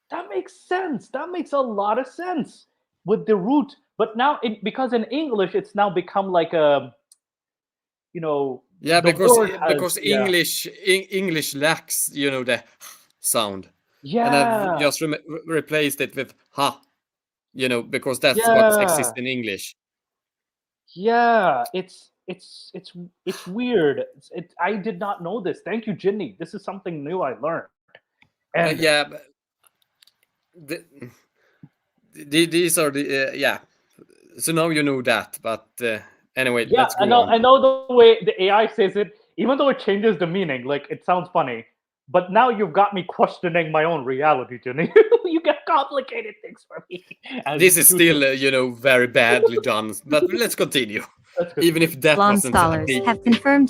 That makes sense. That makes a lot of sense with the root. But now, because in English, it's now become like a, Yeah, the word because yeah. English lacks the sound, and I've Yeah. just replaced it with ha, because that's what Yeah. exists in English. Yeah. It's weird. I did not know this. Thank you, Jinni. This is something new I learned. And Yeah, these are the yeah. So now you know that, but anyway, yeah, let's go on. I know the way the AI says it, even though it changes the meaning, like it sounds funny. But now you've got me questioning my own reality, Jenny. You get complicated things for me. This is still, very badly done. But let's continue. Even if that Islam wasn't scholars have confirmed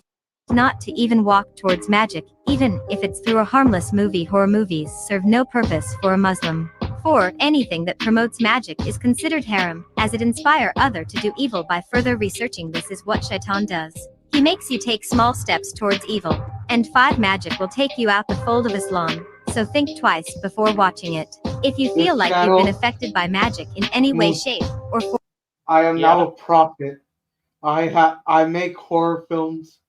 not to even walk towards magic, even if it's through a harmless movie. Horror movies serve no purpose for a Muslim. 4. Anything that promotes magic is considered haram, as it inspire other to do evil. By further researching, this is what shaitan does. He makes you take small steps towards evil. And 5. Magic will take you out the fold of Islam, so think twice before watching it. If you feel like you've been affected by magic in any way, shape, or form. I am now a prophet. I make horror films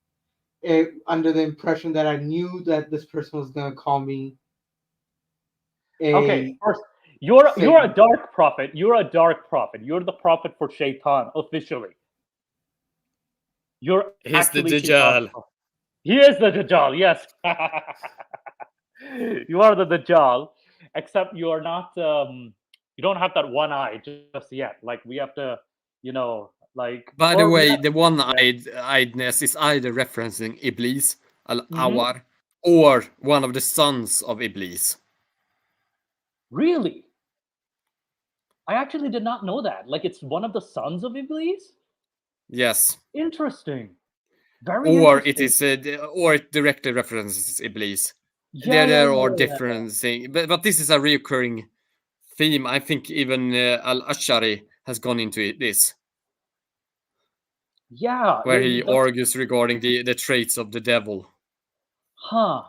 under the impression that I knew that this person was gonna call me. Okay, first, you're a dark prophet. You're a dark prophet. You're the prophet for Shaitan officially. You're He's the actually Dajjal. He is the Dajjal. Yes, you are the Dajjal. Except you are not. You don't have that one eye just yet. Like we have to, like. By the way, the one-eyedness is either referencing Iblis, Al-Awar, or one of the sons of Iblis. Really? I actually did not know that. Like it's one of the sons of Iblis? Yes. Interesting. Or it is, or it directly references Iblis. There are different things, but this is a recurring theme. I think even Al-Ash'ari has gone into this. Yeah. Where he argues regarding the traits of the devil. Huh.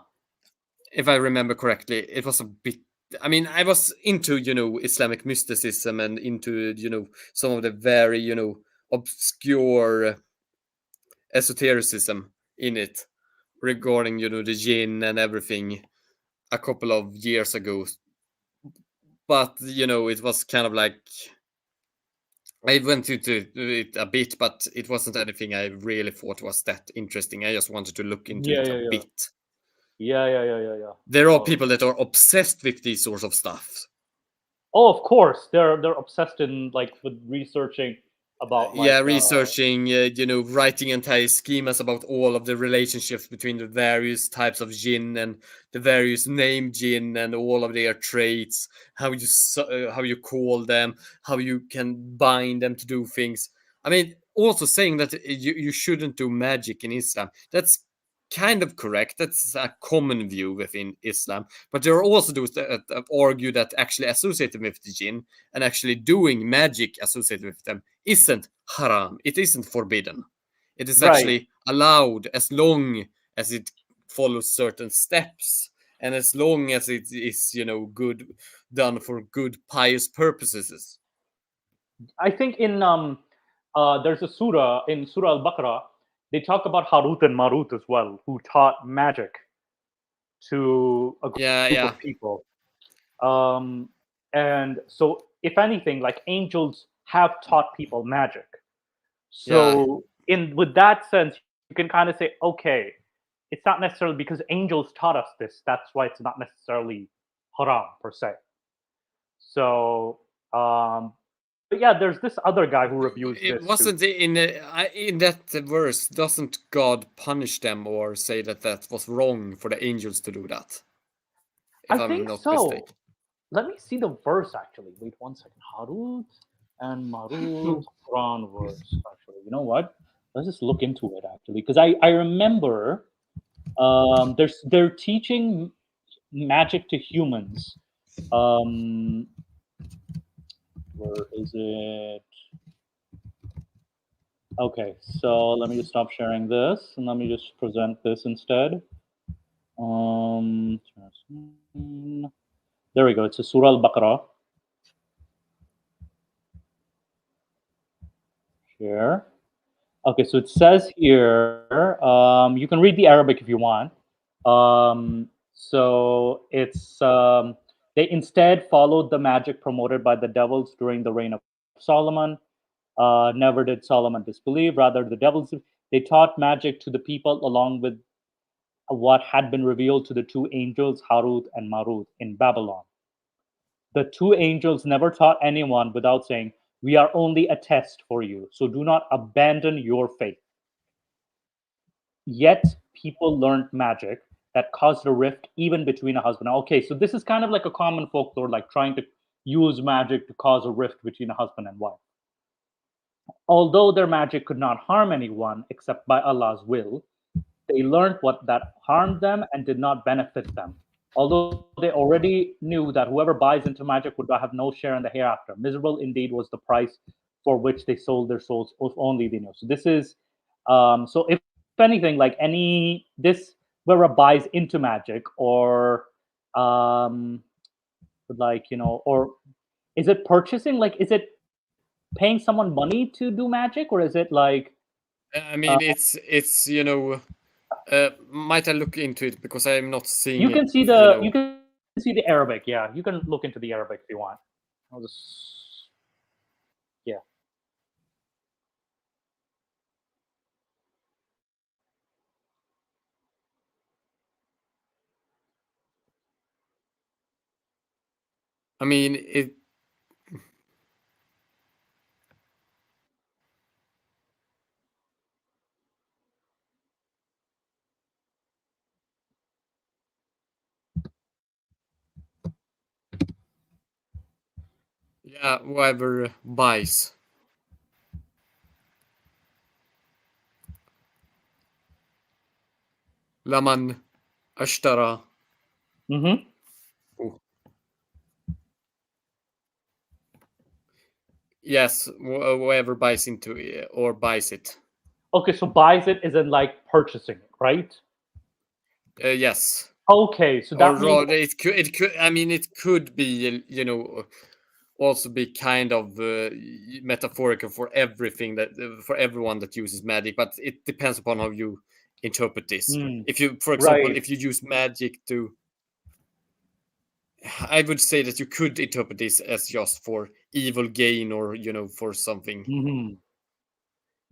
If I remember correctly, it was a bit. I mean, I was into Islamic mysticism and into some of the very obscure esotericism in it regarding the jinn and everything a couple of years ago. But it was kind of like I went into it a bit, but it wasn't anything I really thought was that interesting. I just wanted to look into it a bit. Yeah. There are people that are obsessed with these sorts of stuff. Oh, of course, they're obsessed in with researching about researching, writing entire schemas about all of the relationships between the various types of jinn and the various named jinn and all of their traits, how you call them, how you can bind them to do things. I mean, also saying that you shouldn't do magic in Islam. That's kind of correct. That's a common view within Islam. But there are also those that argue that actually associated with the jinn and actually doing magic associated with them isn't haram. It isn't forbidden. It is actually allowed as long as it follows certain steps and as long as it is, good, done for good pious purposes. I think in there's a surah in Surah Al-Baqarah. They talk about Harut and Marut as well, who taught magic to a group of people. And so, if anything, angels have taught people magic. So, with that sense, you can kind of say, okay, it's not necessarily because angels taught us this. That's why it's not necessarily haram per se. So, yeah, there's this other guy who reviews It this. wasn't in that verse. Doesn't God punish them or say that was wrong for the angels to do that? If I I'm think not so. mistaken. Let me see the verse actually. Wait 1 second. Harut and Marut Quran verse. Actually, you know what? Let's just look into it actually, because I remember they're teaching magic to humans. Where is it? Okay, so let me just stop sharing this and let me just present this instead. There we go. It's a Surah Al-Baqarah. Here. Okay, so it says here, you can read the Arabic if you want. So it's they instead followed the magic promoted by the devils during the reign of Solomon. Never did Solomon disbelieve. Rather, the devils they taught magic to the people along with what had been revealed to the two angels Harut and Marut in Babylon. The two angels never taught anyone without saying, "We are only a test for you, so do not abandon your faith." Yet people learned magic that caused a rift even between a husband. Okay, so this is kind of like a common folklore, like trying to use magic to cause a rift between a husband and wife. Although their magic could not harm anyone except by Allah's will, they learned what that harmed them and did not benefit them. Although they already knew that whoever buys into magic would have no share in the hereafter. Miserable indeed was the price for which they sold their souls, if only they knew. So this is, so if anything, like this whoever buys into magic or, like, or is it purchasing? Like, is it paying someone money to do magic, or is it like? I mean, it's might I look into it because I'm not seeing. You can see the you can see the Arabic. Yeah, you can look into the Arabic if you want. I'll just yeah. I mean it. Yeah, whoever buys. لمن اشترى. Mm-hmm. Oh. Yes, whoever buys into it or buys it. Okay, so buys it isn't like purchasing it, right? Yes. Okay, so that means it could. I mean, it could be, also be kind of metaphorical for everything for everyone that uses magic, but it depends upon how you interpret this. If you, for example, right. if you use magic to, I would say that you could interpret this as just for evil gain or for something. Mm-hmm.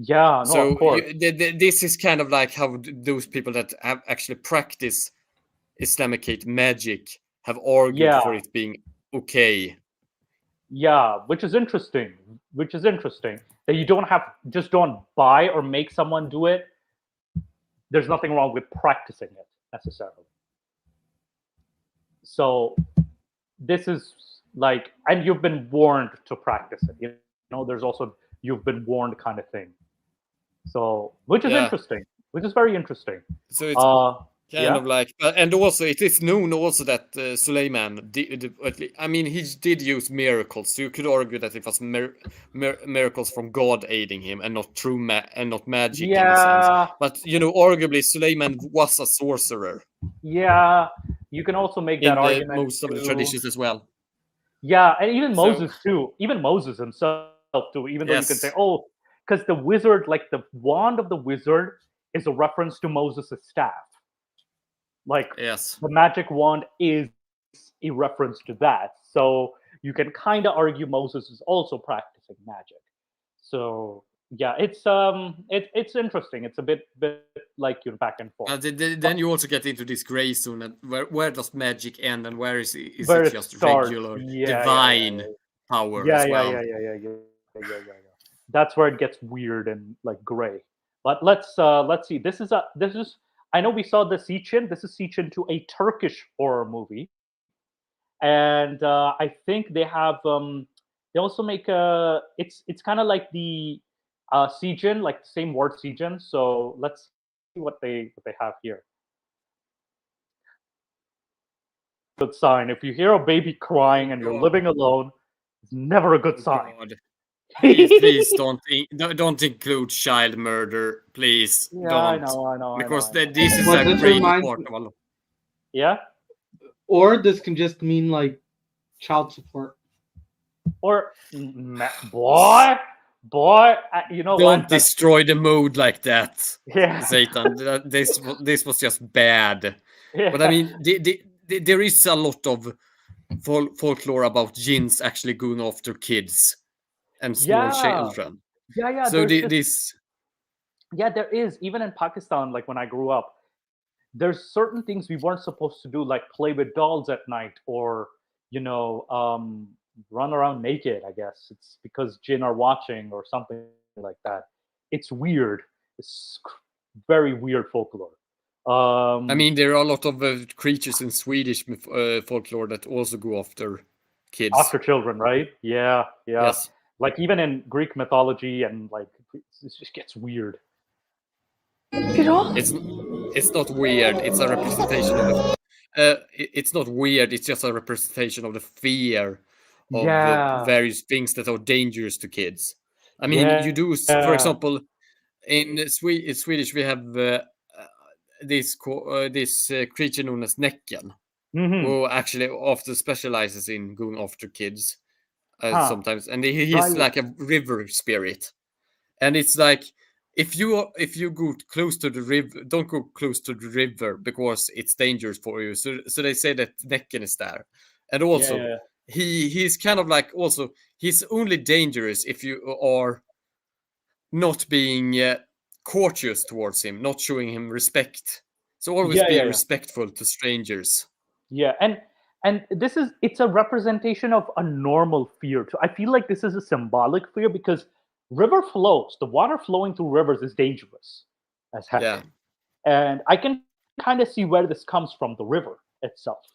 Yeah, no, so of course. This is kind of like how those people that have actually practiced Islamic magic have argued for it being okay. Yeah, which is interesting. That you don't buy or make someone do it. There's nothing wrong with practicing it necessarily. So this is like, and you've been warned to practice it. There's also you've been warned kind of thing. So, which is interesting, which is very interesting. So it's kind of like, and also it is known also that Suleiman did. I mean, he did use miracles. So you could argue that it was miracles from God aiding him, and not true and not magic. Yeah. In a sense. But arguably Suleiman was a sorcerer. Yeah, you can also make that argument. Most of the traditions as well. Yeah, and even Moses too. Even Moses himself too. Even though you can say, oh, because the wizard, like the wand of the wizard, is a reference to Moses' staff. Like the magic wand is a reference to that. So you can kind of argue Moses is also practicing magic. So yeah, it's interesting. It's a bit like you're back and forth. Then you also get into this gray zone. Where does magic end and where is it just starts. regular divine? power as well. Yeah. That's where it gets weird and like gray. But let's see. This is I know we saw the Sichin. This is Sichin to a Turkish horror movie, and I think they have they also make it's kind of like the Sichin, like the same word Sichin. So let's see what they have here. Good sign. If you hear a baby crying and you're living alone, it's never a good sign. God. Please don't include child murder, please. Yeah, don't. I know. Because I know. this is But a this great reminds part me- of all. Yeah. Or this can just mean like child support. Or boy, you know Don't what? destroy the mood like that, Yeah. Satan. This was just bad. Yeah. But I mean, there is a lot of folklore about jinns actually going after kids and small children. Yeah. So this. Yeah, there is. Even in Pakistan, like when I grew up, there's certain things we weren't supposed to do, like play with dolls at night, or run around naked. I guess it's because jinn are watching or something like that. It's weird. It's very weird folklore. I mean, there are a lot of creatures in Swedish folklore that also go after kids, after children, right? Yeah. Yes. Like even in Greek mythology, and like it just gets weird. It's not weird. It's a representation of it's not weird. It's just a representation of the fear of various things that are dangerous to kids. I mean, you do, for example, in Swedish we have this creature known as Näcken, who actually often specializes in going after kids sometimes, and he's like a river spirit, and it's like if you go close to the river, don't go close to the river because it's dangerous for you. So they say that Näcken is there, and also he's kind of like also he's only dangerous if you are not being courteous towards him, not showing him respect. So always be respectful to strangers. Yeah, and it's a representation of a normal fear too. I feel like this is a symbolic fear because river flows. The water flowing through rivers is dangerous as heck. Yeah. And I can kind of see where this comes from, the river itself.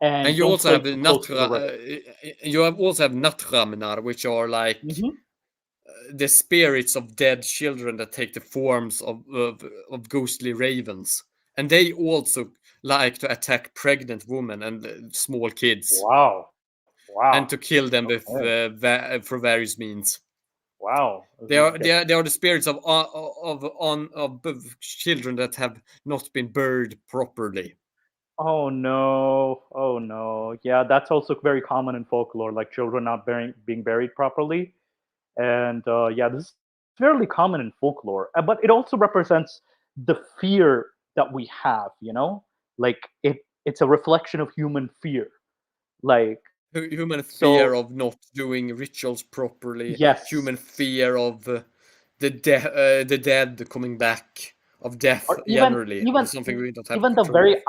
And you also have you also have Nattramnar, which are like the spirits of dead children that take the forms of ghostly ravens, and they also like to attack pregnant women and small kids. Wow! And to kill them with for various means. Wow! They are the spirits of children that have not been buried properly. Oh no! Yeah, that's also very common in folklore, like children not being buried properly. And this is fairly common in folklore, but it also represents the fear that we have. Like it's a reflection of human fear, like human fear of not doing rituals properly. Yes. Human fear of the dead coming back, of death generally. Something we don't have even control of.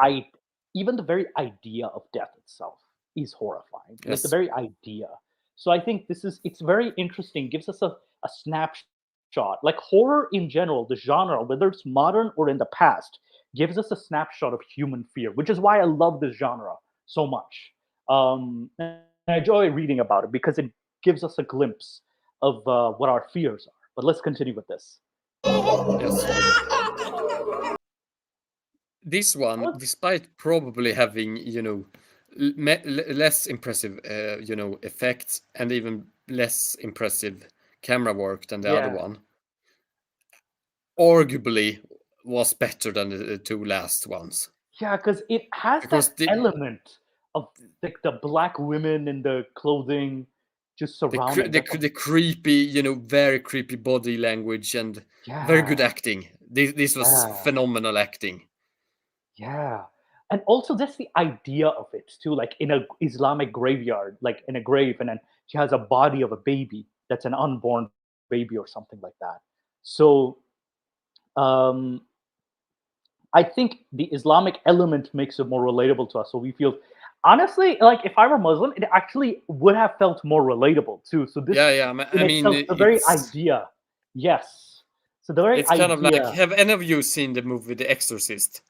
Even the very idea of death itself is horrifying. Yes. Like the very idea. So I think it's very interesting, gives us a snapshot. Like horror in general, the genre, whether it's modern or in the past, gives us a snapshot of human fear, which is why I love this genre so much. And I enjoy reading about it because it gives us a glimpse of what our fears are. But let's continue with this. Yes. This one, despite probably having, less impressive, effects and even less impressive camera work than the other one, arguably was better than the two last ones. Yeah, because it has that element of like the black women in the clothing just surrounding the creepy, very creepy body language and very good acting. This was phenomenal acting. Yeah. And also just the idea of it too, like in a Islamic graveyard, like in a grave, and then she has a body of a baby that's an unborn baby or something like that. So I think the Islamic element makes it more relatable to us. So we feel Honestly, like if I were Muslim, it actually would have felt more relatable too. So this, I mean, itself, the very idea, yes. So the very it's kind of like, idea. have any of you seen the movie The Exorcist?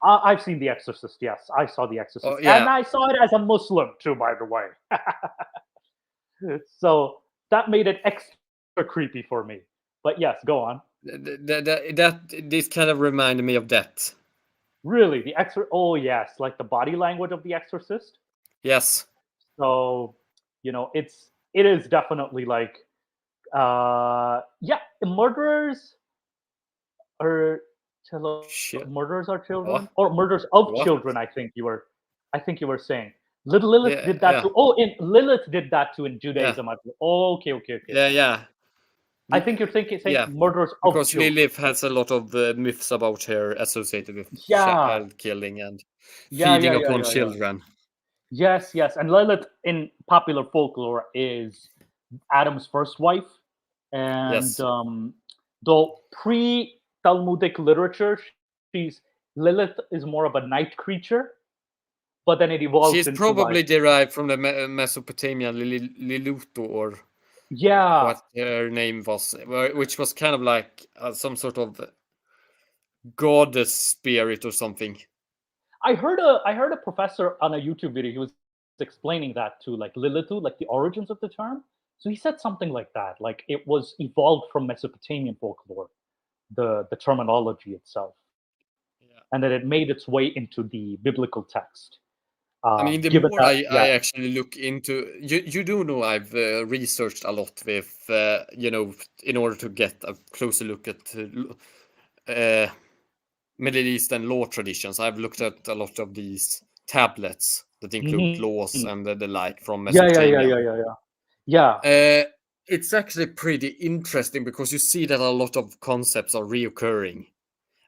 I've seen The Exorcist. Yes, I saw The Exorcist, and I saw it as a Muslim too, by the way. So that made it extra creepy for me. But yes, go on. This kind of reminded me of that. Really, the Exorcist? Oh yes, like the body language of The Exorcist. Yes. So, it is definitely like, yeah, murderers are murderers are children, or murders of children. I think you were saying. Lilith did that too. Oh, Lilith did that too in Judaism. Okay. Yeah. I think you're saying murders of because children. Lilith has a lot of myths about her associated with child killing and feeding upon children. Yes, and Lilith in popular folklore is Adam's first wife, and though pre-Talmudic literature, Lilith is more of a night creature, but then it evolves. She's probably derived from the Mesopotamian Liluto, or what her name was, which was kind of like some sort of goddess spirit or something. I heard a professor on a YouTube video. He was explaining that too, like Lilitu, like the origins of the term. So he said something like that, like it was evolved from Mesopotamian folklore, the terminology itself, and that it made its way into the biblical text. I mean, the more I actually look into, you do know I've researched a lot with, in order to get a closer look at Middle Eastern law traditions. I've looked at a lot of these tablets that include laws and the like from Mesopotamia. Yeah. It's actually pretty interesting because you see that a lot of concepts are reoccurring.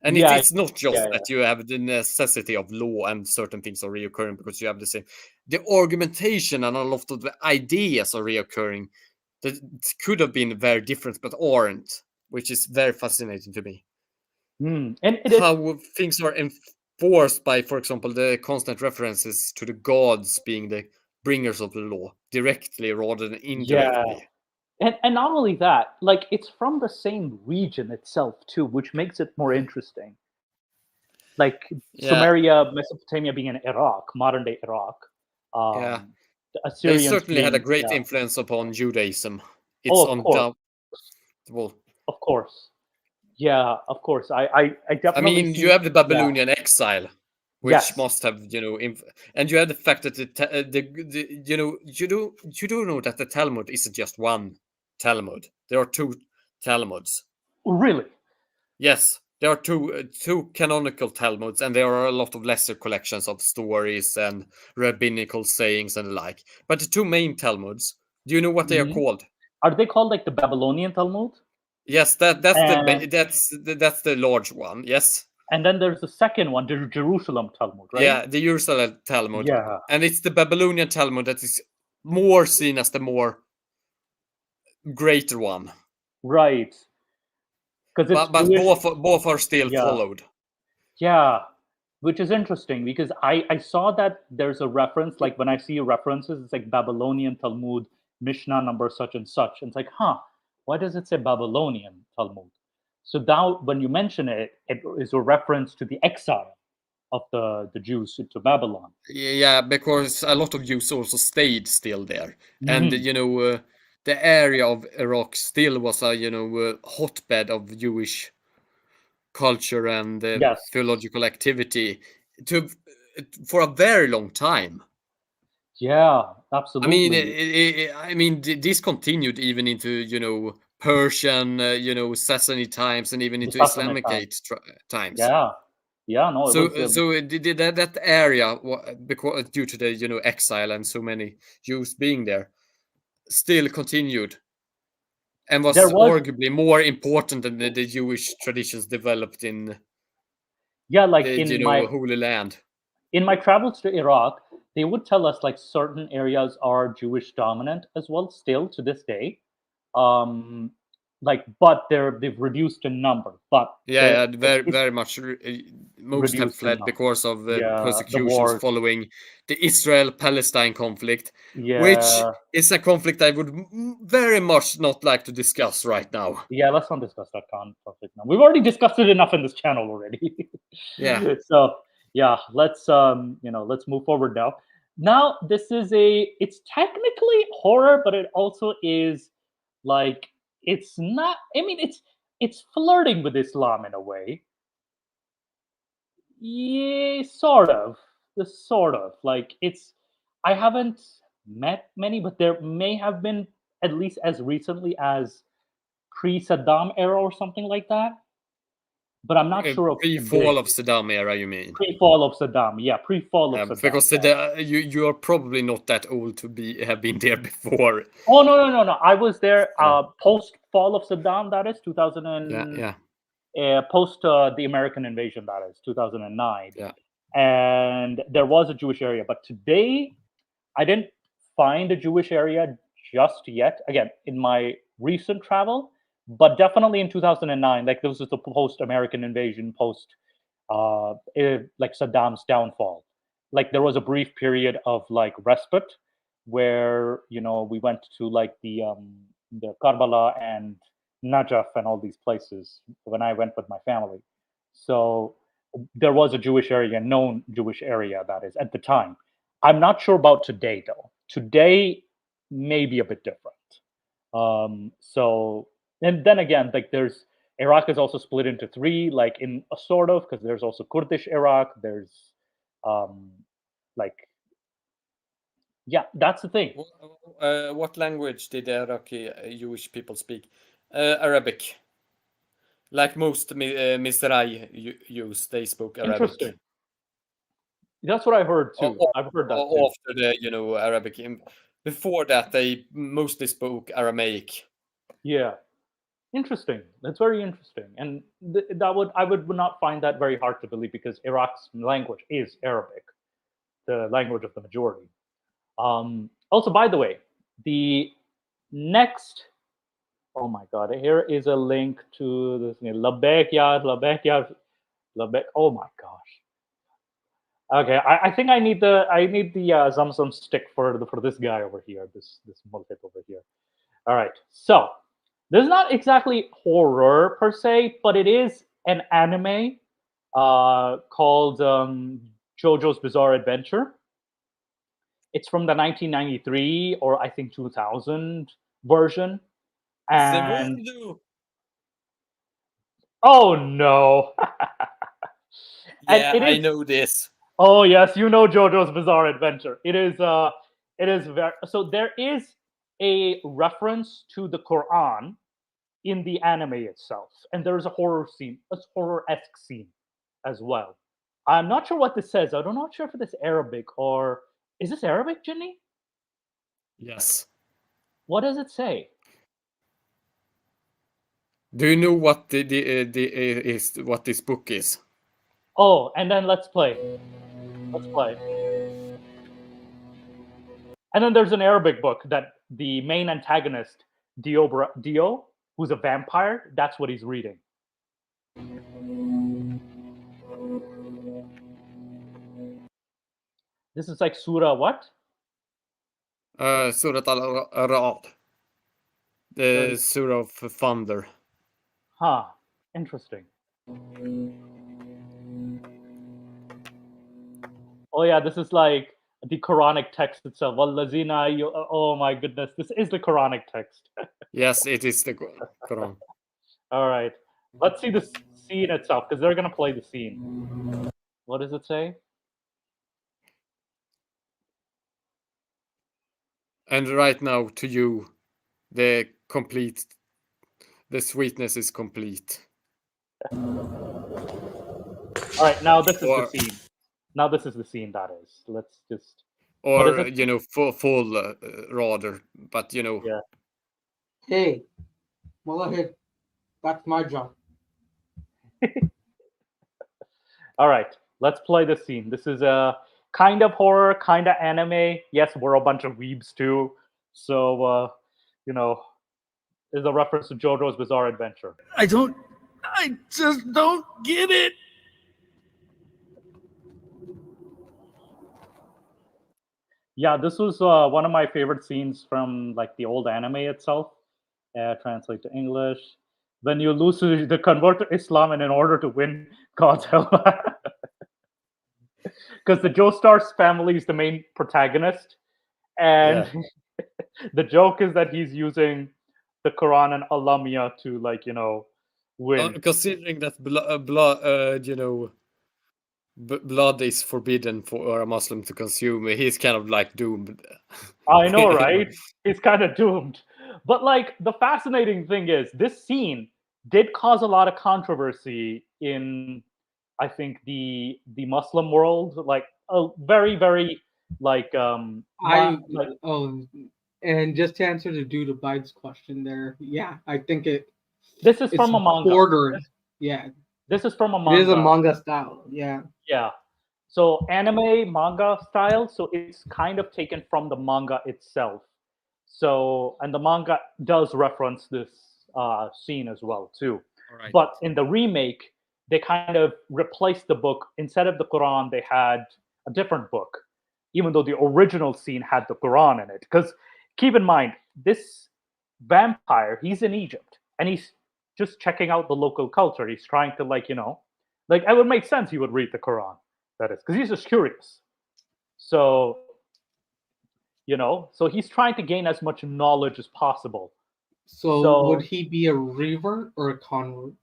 And it's not just that you have the necessity of law and certain things are reoccurring, because you have the same. The argumentation and a lot of the ideas are reoccurring that could have been very different but aren't, which is very fascinating to me. And how things are enforced by, for example, the constant references to the gods being the bringers of the law directly rather than indirectly. And not only that, like it's from the same region itself too, which makes it more interesting. Like Sumeria, Mesopotamia being in Iraq, modern day Iraq. The Assyrians they certainly had a great influence upon Judaism. It's undoubtable. Of course. Yeah, of course. I definitely. I mean, you have the Babylonian exile, which must have, and you have the fact that you do know that the Talmud isn't just one Talmud. There are two Talmuds. Really? Yes, there are two canonical Talmuds, and there are a lot of lesser collections of stories and rabbinical sayings and the like. But the two main Talmuds, do you know what they are called? Are they called like the Babylonian Talmud? Yes, that's the large one. Yes. And then there's the second one, the Jerusalem Talmud, right? Yeah, the Jerusalem Talmud. Yeah. And it's the Babylonian Talmud that is more seen as the more greater one. Right. But both are still followed. Yeah. Which is interesting because I saw that there's a reference, like when I see references, it's like Babylonian Talmud, Mishnah number such and such. And it's like, why does it say Babylonian Talmud? So now when you mention it, it is a reference to the exile of the Jews into Babylon. Yeah, because a lot of Jews also stayed still there. And, the area of Iraq still was a, hotbed of Jewish culture and theological activity for a very long time. Yeah, absolutely. I mean, this continued even into, Persian, Sassanid times, and even into Islamic times. Yeah, no. So that area, because due to the exile and so many Jews being there, still continued, and was arguably more important than the Jewish traditions developed in. Like in my Holy Land. In my travels to Iraq, they would tell us like certain areas are Jewish dominant as well, still to this day. but they've reduced in number. But very much. Most have fled because of persecutions following the Israel-Palestine conflict, which is a conflict I would very much not like to discuss right now. Yeah, let's not discuss that conflict now. We've already discussed it enough in this channel already. Yeah. So yeah, let's let's move forward now. Now it's technically horror, but it also is like it's not. I mean, it's flirting with Islam in a way. Yeah, sort of. Like it's. I haven't met many, but there may have been at least as recently as pre-Saddam era or something like that. But I'm not sure of pre-fall of Saddam era. You mean pre-fall of Saddam? Yeah, pre-fall of Saddam. Because you are probably not that old to have been there before. Oh no! I was there post fall of Saddam. That is 2000 and post the American invasion. That is 2009. Yeah. And there was a Jewish area, but today I didn't find a Jewish area just yet. Again, in my recent travel, but definitely in 2009, like this was the post-American invasion, post like Saddam's downfall. Like there was a brief period of like respite where we went to like the Karbala and Najaf and all these places when I went with my family. So there was a Jewish area, known Jewish area, that is, at the time. I'm not sure about today, though. Today may be a bit different. So, and then again, like Iraq is also split into three, like in a sort of, because there's also Kurdish Iraq. There's that's the thing. What language did the Iraqi Jewish people speak? Arabic. Like most Mizrahi use, they spoke Arabic. Interesting. That's what I heard too. I've heard that too. After the Arabic, before that they mostly spoke Aramaic. Yeah, interesting. That's very interesting, and I would not find that very hard to believe because Iraq's language is Arabic, the language of the majority. Also, by the way, the next. Oh my God! Here is a link to this. Labbaik Yad. Oh my gosh. Okay, I think I need the Zam Zam stick for this guy over here. This multip over here. All right. So this is not exactly horror per se, but it is an anime called JoJo's Bizarre Adventure. It's from the 1993 or I think 2000 version. And oh no. I know this. Oh yes, you know JoJo's Bizarre Adventure. It is very so there is a reference to the Quran in the anime itself, and there is a horror-esque scene as well. I'm not sure what this says. I'm not sure if it's Arabic or is this Arabic, Jinni? Yes. What does it say? Do you know what what this book is? Oh, and then let's play. Let's play. And then there's an Arabic book that the main antagonist, Dio, who's a vampire, that's what he's reading. This is like Surah what? Surah Al-Ra'd. The Surah of Thunder. Huh. Interesting. Oh yeah, this is like the Quranic text itself. Oh my goodness, this is the Quranic text. Yes, it is the Quran. All right, let's see the scene itself because they're gonna play the scene. What does it say? And right now, to you, the sweetness is complete. All right, now this is the scene. Now this is the scene that is. Let's just. Or full rather, but Yeah. Hey, Wallahi, that's my job. All right, let's play the scene. This is a kind of horror, kind of anime. Yes, we're a bunch of weebs too, so is a reference to JoJo's Bizarre Adventure. I just don't get it. Yeah, this was one of my favorite scenes from like the old anime itself. Translate to English. When you lose to convert to Islam, and in order to win God's help, because the Joestar's family is the main protagonist, and the joke is that he's using the Quran and Alamia to win. Considering that blood is forbidden for a Muslim to consume, he's kind of like doomed. I know, right? He's kind of doomed. But the fascinating thing is this scene did cause a lot of controversy in, I think, the Muslim world. Like a very, very and just to answer the dude Abide's question there, yeah, I think this is from a manga. Ordered. Yeah. This is from a manga. It is a manga style, yeah. Yeah. So anime manga style, so it's kind of taken from the manga itself. So, and the manga does reference this scene as well too. Right. But in the remake, they kind of replaced the book. Instead of the Quran, they had a different book, even though the original scene had the Quran in it. Because keep in mind, this vampire, he's in Egypt, and he's just checking out the local culture. He's trying to it would make sense he would read the Quran, that is, because he's just curious. So, so he's trying to gain as much knowledge as possible. So would he be a revert or a convert?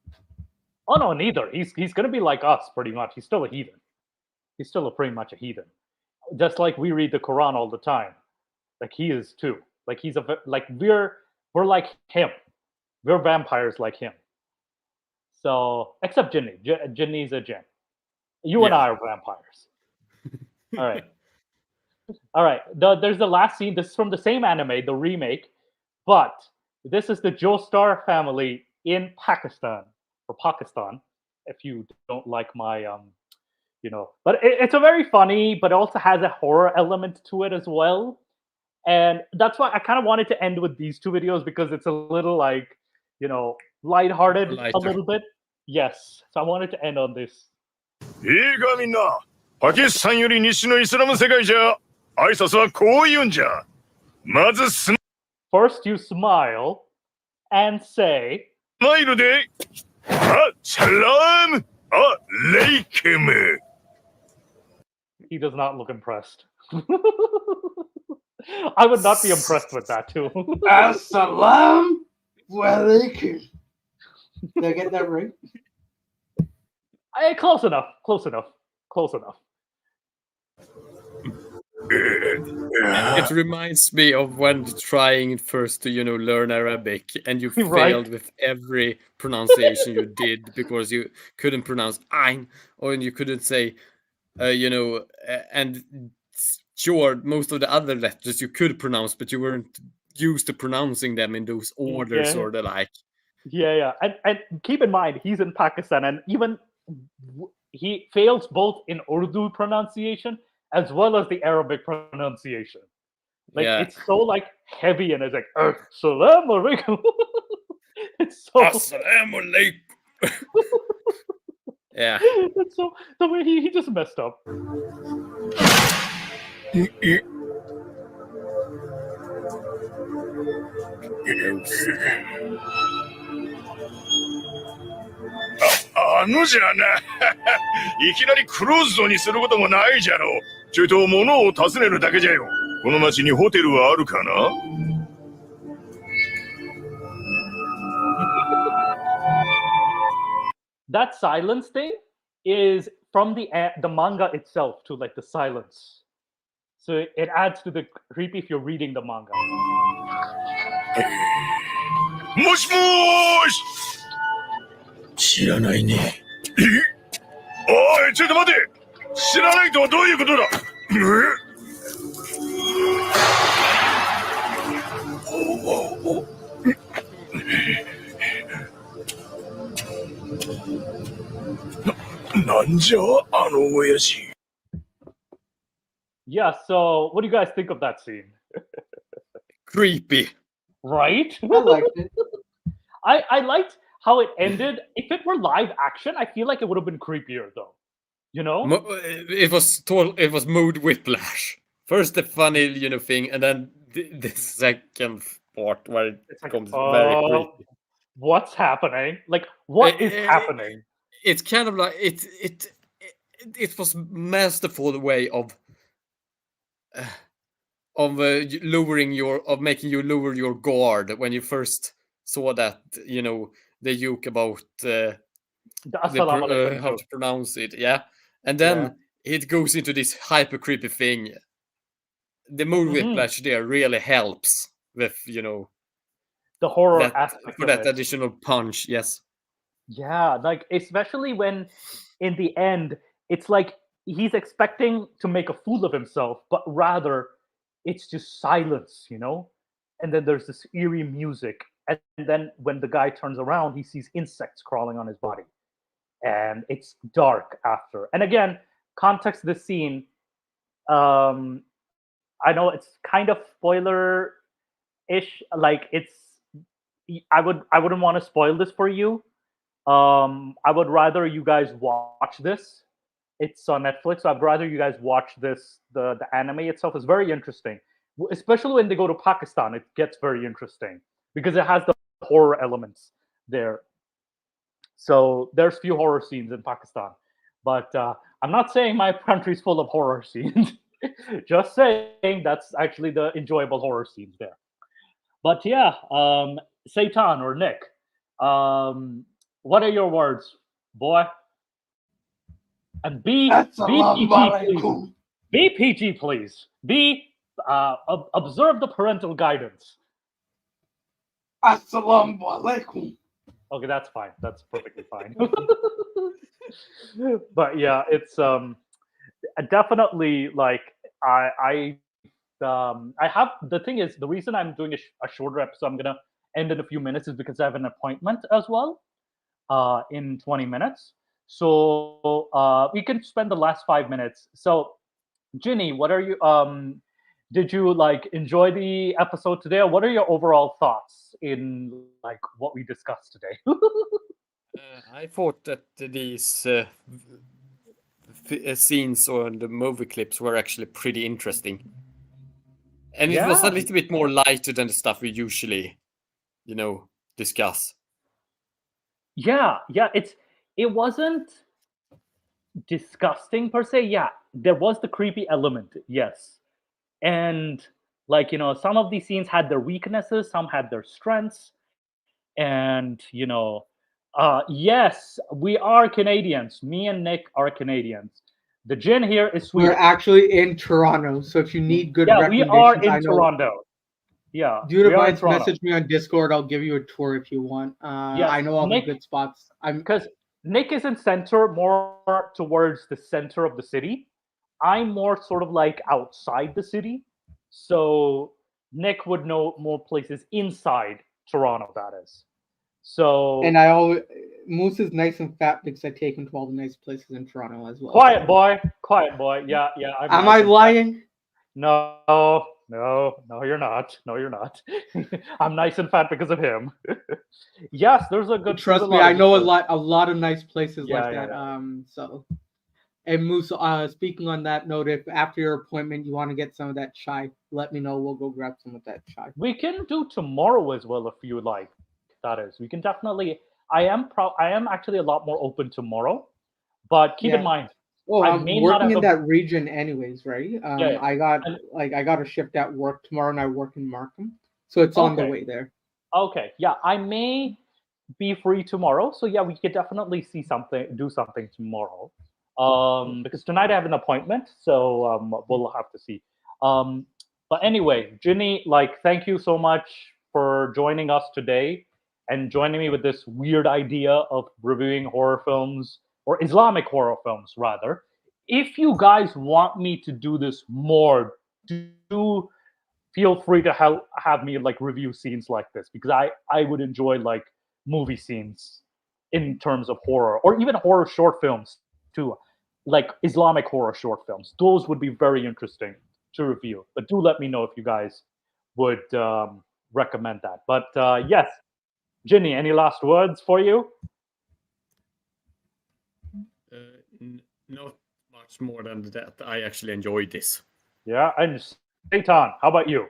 Oh no, neither. He's going to be like us, pretty much. He's still a heathen. He's still pretty much a heathen. Just like we read the Quran all the time. Like he is too. Like we're like him. We're vampires like him. So, except Jinni. Jinni's a Jinn. You and I are vampires. All right. All right. There's the last scene. This is from the same anime, the remake. But this is the Joestar family in Pakistan. Or Pakistan, if you don't like my, But it's a very funny, but it also has a horror element to it as well. And that's why I kind of wanted to end with these two videos, because it's a little lighthearted a little bit. Yes. So I wanted to end on this. First you smile and say, Salam alaikum. He does not look impressed. I would not be impressed with that too. As-salam alaikum. Did I get that right? Close enough. Close enough. Close enough. It reminds me of when trying first to learn Arabic, and you failed with every pronunciation you did because you couldn't pronounce ein, or you couldn't say and sure, most of the other letters you could pronounce, but you weren't used to pronouncing them in those orders or the like. Yeah. And keep in mind, he's in Pakistan, and even he fails both in Urdu pronunciation as well as the Arabic pronunciation. It's so heavy, and it's like Assalamu alaikum. It's so Assalamu alaikum. Yeah. It's so the way he just messed up. That silence thing is from the manga itself, to the silence. So it adds to the creepy if you're reading the manga. Mosh mosh! 知らないね。おい、ちょっと待て！知らないとはどういうことだ？なんじゃあの親父。Yeah, so what do you guys think of that scene? Creepy. Right? I liked it. I liked how it ended. If it were live action, I feel like it would have been creepier, though. You know, it was mood whiplash. First the funny, thing, and then the second part where it becomes very creepy. What's happening? Like, what is happening? It's kind of like it was masterful way of making you lower your guard when you first saw that, the joke about how to pronounce it, and then it goes into this hyper creepy thing. The mood whiplash there really helps with the horror aspect for that additional punch. Yes. Yeah, like especially when in the end it's like he's expecting to make a fool of himself, but rather it's just silence, and then there's this eerie music, and then when the guy turns around he sees insects crawling on his body, and it's dark after. And again, context of the scene, I know it's kind of spoiler-ish, like I wouldn't want to spoil this for you. I would rather you guys watch this. It's on Netflix, so I'd rather you guys watch this. The anime itself is very interesting, especially when they go to Pakistan. It gets very interesting because it has the horror elements there. So there's few horror scenes in Pakistan, but I'm not saying my country's full of horror scenes. Just saying that's actually the enjoyable horror scenes there. But yeah, Seitan or Nick, what are your words, boy? And be PG, please. Be PG, please. Observe the parental guidance. Assalamu alaikum. Okay, that's fine. That's perfectly fine. But yeah, it's definitely like I have, the thing is, the reason I'm doing a shorter episode, I'm gonna end in a few minutes, is because I have an appointment as well in 20 minutes. So we can spend the last 5 minutes. So Jinni, what are you did you like enjoy the episode today, or what are your overall thoughts in like what we discussed today? I thought that these scenes or the movie clips were actually pretty interesting, and it was a little bit more lighter than the stuff we usually discuss. Yeah, it wasn't disgusting per se. Yeah, there was the creepy element, yes. And like, some of these scenes had their weaknesses, some had their strengths. And yes, we are Canadians. Me and Nick are Canadians. The Jin here is Sweden. We're actually in Toronto, so if you need good recommendations, we are in Toronto. Yeah, Dude, if you message me on Discord, I'll give you a tour if you want. I know all the good spots. Because Nick is in center, more towards the center of the city. I'm more sort of like outside the city. So Nick would know more places inside Toronto, that is. So, and Moose is nice and fat because I take him to all the nice places in Toronto as well. Quiet boy. Yeah. Am I lying? No, you're not. No, you're not. I'm nice and fat because of him. Yes, there's a good. Trust me, I know a lot of nice places like that. Yeah. So, and Moose, speaking on that note, if after your appointment you want to get some of that chai, let me know. We'll go grab some of that chai. We can do tomorrow as well if you like. That is, we can definitely. I am actually a lot more open tomorrow, but keep in mind. Well, I'm working in that region anyways, right? I got a shift at work tomorrow, and I work in Markham, so it's on the way there. Okay, yeah, I may be free tomorrow, so yeah, we could definitely do something tomorrow. Because tonight I have an appointment, so we'll have to see. But anyway, Jinni, thank you so much for joining us today and joining me with this weird idea of reviewing horror films. Or Islamic horror films, rather. If you guys want me to do this more, do feel free to have me review scenes like this, because I would enjoy movie scenes in terms of horror, or even horror short films too, like Islamic horror short films. Those would be very interesting to review. But do let me know if you guys would recommend that. But yes, Jinni, any last words for you? Not much more than that. I actually enjoyed this. Yeah, and Satan, how about you?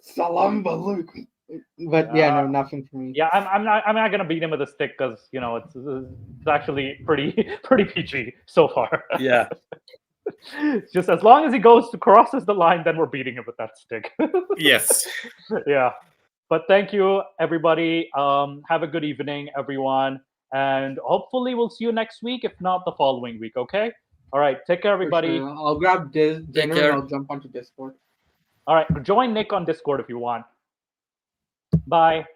Salam alaikum. But yeah, no, nothing for me. Yeah, I'm not gonna beat him with a stick because it's actually pretty PG so far. Yeah. Just as long as he crosses the line, then we're beating him with that stick. Yes. Yeah. But thank you, everybody. Have a good evening, everyone. And hopefully we'll see you next week, if not the following week, okay? All right, take care, everybody. Sure. I'll grab dinner and I'll jump onto Discord. All right, join Nick on Discord if you want. Bye.